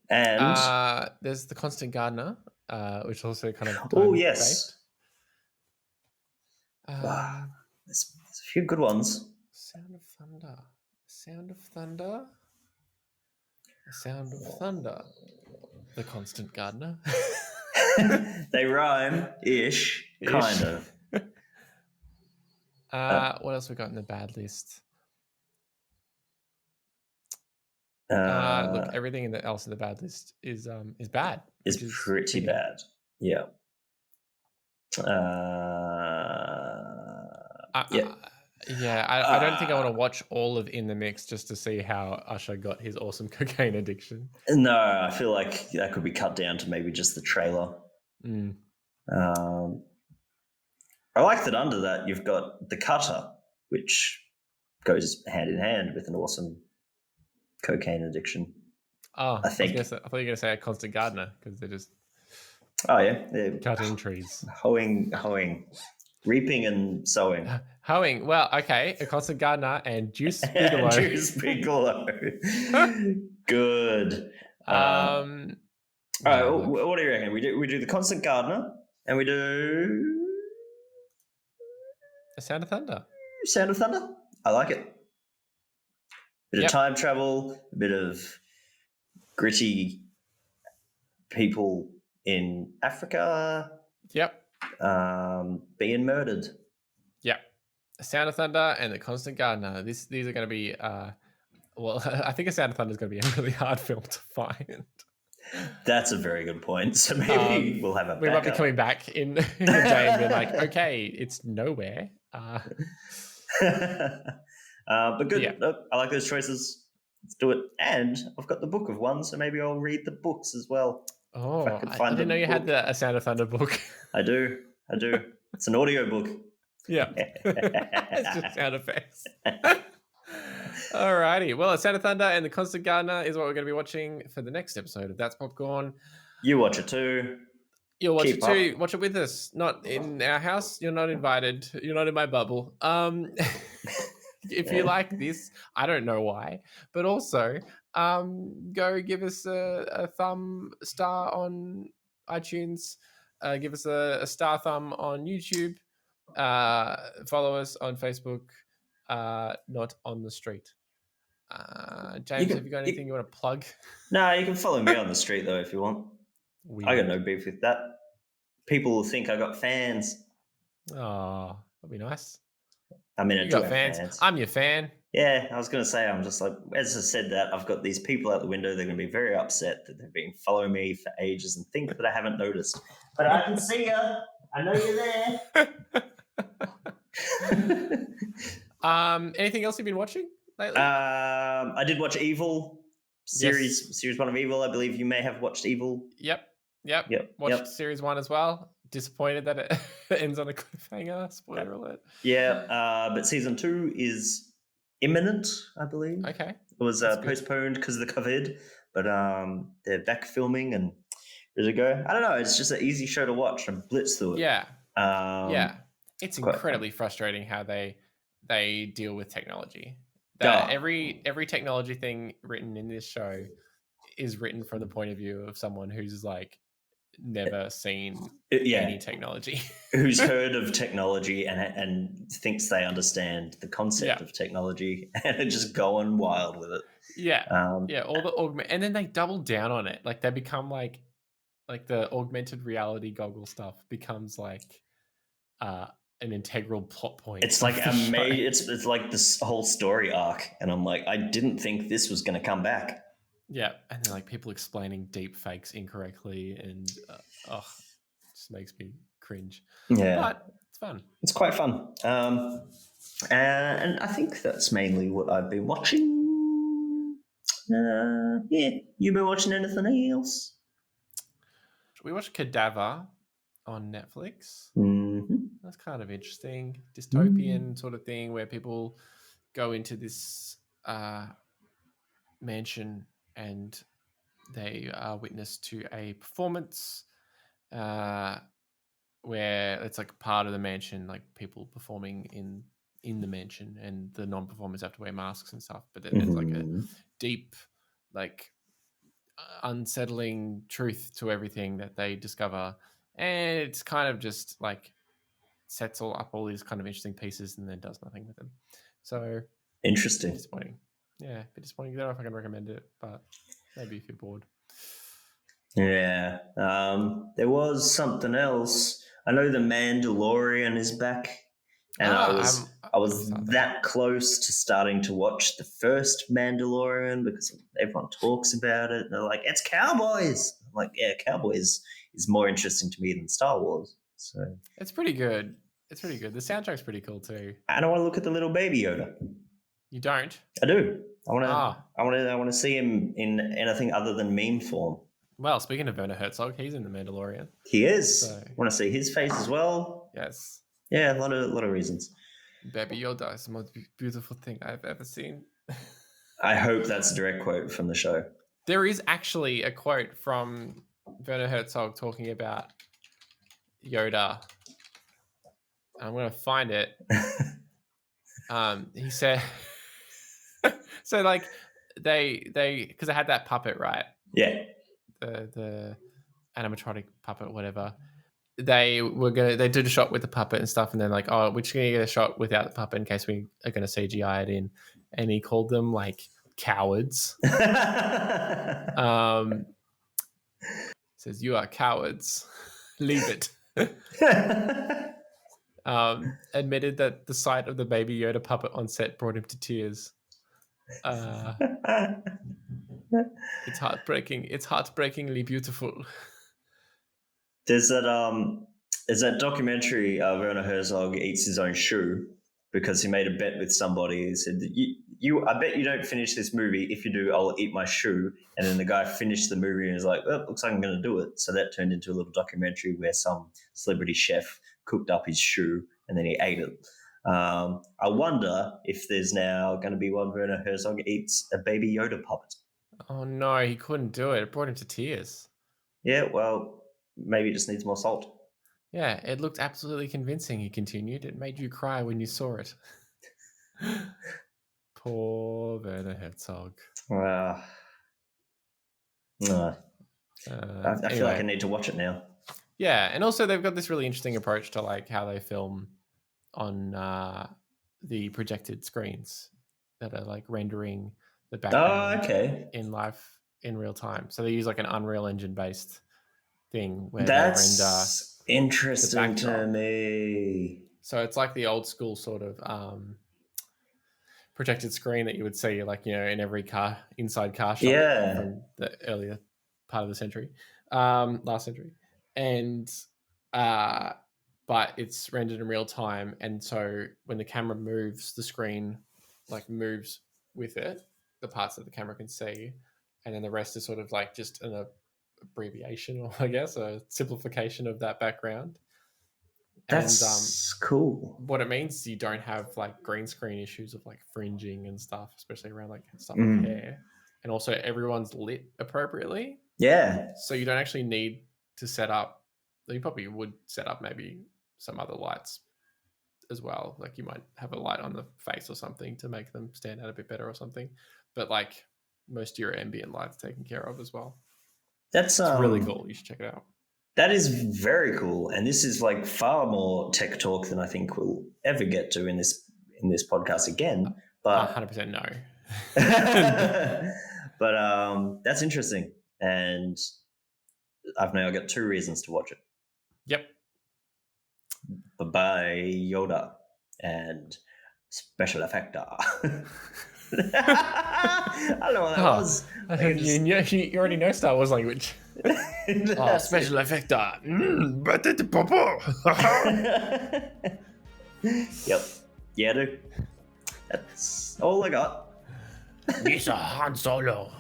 And there's The Constant Gardener, which also kind of yes. There's a few good ones. Sound of Thunder. Sound of Thunder. Sound of Thunder. The Constant Gardener. They rhyme-ish, kind of. What else we got in the bad list? Look, everything else in the bad list is bad. Is pretty bad. Yeah. I don't think I want to watch all of In the Mix just to see how Usher got his awesome cocaine addiction. No, I feel like that could be cut down to maybe just the trailer. I like that under that you've got The Cutter, which goes hand in hand with an awesome cocaine addiction. Oh, I think. I thought you were going to say A Constant Gardener because they're just. Oh yeah, they're cutting trees, hoeing, reaping and sowing. Hoeing. Well, okay, A Constant Gardener and Juice Bigelow. Juice Bigelow. Good. All right. What do you reckon? We do The Constant Gardener, and we do A Sound of Thunder. Sound of Thunder. I like it. Bit of time travel, a bit of gritty people in Africa. Yep. Being murdered. Yep. A Sound of Thunder and The Constant Gardener. These are going to be. Well, I think A Sound of Thunder is going to be a really hard film to find. That's a very good point. So maybe we'll have a. We might be coming back in the day and be like, okay, it's nowhere. But good. Yeah. I like those choices. Let's do it. And I've got the book of one, so maybe I'll read the books as well. Oh, I didn't know you had A Sound of Thunder book. I do. It's an audio book. Yeah. It's just sound effects. Alrighty. Well, A Sound of Thunder and The Constant Gardener is what we're going to be watching for the next episode of That's Popcorn. You watch it too. You'll watch it too. Watch it with us. Not in our house. You're not invited. You're not in my bubble. If you like this, I don't know why, but also go give us a thumb star on iTunes. Give us a star thumb on YouTube. Follow us on Facebook, not on the street. James, have you got anything you want to plug? No, you can follow me on the street though if you want. I got no beef with that. People will think I got fans. Oh, that'd be nice. I mean, I You do got have fans. I'm your fan. Yeah, I was going to say, I'm just like, as I said that, I've got these people out the window. They're going to be very upset that they've been following me for ages and think that I haven't noticed. But I can see you. I know you're there. Anything else you've been watching lately? I did watch Evil series 1 of Evil. I believe you may have watched Evil. Yep. Watched series 1 as well. Disappointed that it ends on a cliffhanger. Spoiler alert. Yeah, but season 2 is imminent, I believe. Okay. It was postponed because of the COVID, but they're back filming and ready to go. I don't know. It's just an easy show to watch and blitz through it. Yeah. It's incredibly frustrating how they deal with technology. Every technology thing written in this show is written from the point of view of someone who's like never seen any technology, who's heard of technology and thinks they understand the concept of technology and are just going wild with it. All the and then they double down on it. Like they become like the augmented reality goggle stuff becomes like an integral plot point. It's like it's like this whole story arc, and I'm like, I didn't think this was going to come back. Yeah, and then like people explaining deep fakes incorrectly, and just makes me cringe. Yeah, but it's fun. It's quite fun. And I think that's mainly what I've been watching. You been watching anything else? We watched Cadaver on Netflix. Mm-hmm. That's kind of interesting, dystopian sort of thing where people go into this mansion and they are witness to a performance where it's like part of the mansion, like people performing in the mansion, and the non-performers have to wear masks and stuff. But then there's like a deep, like unsettling truth to everything that they discover, and it's kind of just like sets up all these kind of interesting pieces and then does nothing with them. So interesting. Disappointing. Yeah, a bit disappointing. I don't know if I can recommend it, but maybe if you're bored. Yeah. There was something else. I know The Mandalorian is back, and I was that close to starting to watch the first Mandalorian because everyone talks about it. And they're like, it's cowboys. I'm like, yeah, cowboys is more interesting to me than Star Wars. So it's pretty good. The soundtrack's pretty cool too. And I want to look at the little baby Yoda. You don't? I do. I want to see him in anything other than meme form. Well, speaking of Werner Herzog, he's in The Mandalorian. He is. So. I want to see his face as well. Yes. Yeah, a lot of reasons. Baby Yoda is the most beautiful thing I've ever seen. I hope that's a direct quote from the show. There is actually a quote from Werner Herzog talking about Yoda. I'm going to find it. He said, so like they because I had that puppet, right? Yeah. The animatronic puppet, whatever. They did a shot with the puppet and stuff, and then like, oh, we're just gonna get a shot without the puppet in case we are gonna CGI it in. And he called them like cowards. Says, you are cowards. Leave it. Admitted that the sight of the Baby Yoda puppet on set brought him to tears. It's heartbreaking. It's heartbreakingly beautiful. There's that documentary Werner Herzog eats his own shoe because he made a bet with somebody. He said, I bet you don't finish this movie. If you do, I'll eat my shoe. And then the guy finished the movie and was like, well, looks like I'm going to do it. So that turned into a little documentary where some celebrity chef cooked up his shoe and then he ate it. I wonder if there's now going to be one Werner Herzog eats a Baby Yoda puppet. Oh no, he couldn't do it. It brought him to tears. Yeah, well, maybe it just needs more salt. Yeah, it looked absolutely convincing, he continued. It made you cry when you saw it. Poor Werner Herzog. I feel like I need to watch it now. Yeah, and also they've got this really interesting approach to like how they film on the projected screens that are like rendering the Oh, background okay. in real time. So they use like an Unreal Engine based thing where That's they render interesting the to backdrop. me. So it's like the old school sort of projected screen that you would see, like, you know, in every inside car shop Yeah. from the earlier part of the century, last century, and but it's rendered in real time, and so when the camera moves, the screen like moves with it, the parts that the camera can see, and then the rest is sort of like just an abbreviation, or I guess a simplification of that background. That's cool. What it means is you don't have like green screen issues of like fringing and stuff, especially around like stuff like hair. And also everyone's lit appropriately. Yeah. So you don't actually need to set up, you probably would set up maybe some other lights as well. Like you might have a light on the face or something to make them stand out a bit better or something. But like most of your ambient lights taken care of as well. That's It's really cool. You should check it out. That is very cool, and this is like far more tech talk than I think we'll ever get to in this podcast again. But 100% no. but that's interesting, and I've now got 2 reasons to watch it. Yep. Bye Yoda and special effector. I don't know what that was. You already know Star Wars language. Special effector. Yep. Yeah, dude. That's all I got. Mr. Han Solo.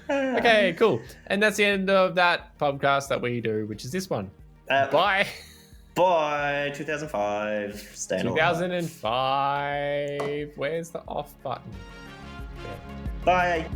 Okay, cool. And that's the end of that podcast that we do, which is this one. Bye. Bye. 2005. Staying alive. 2005. Where's the off button? Bye.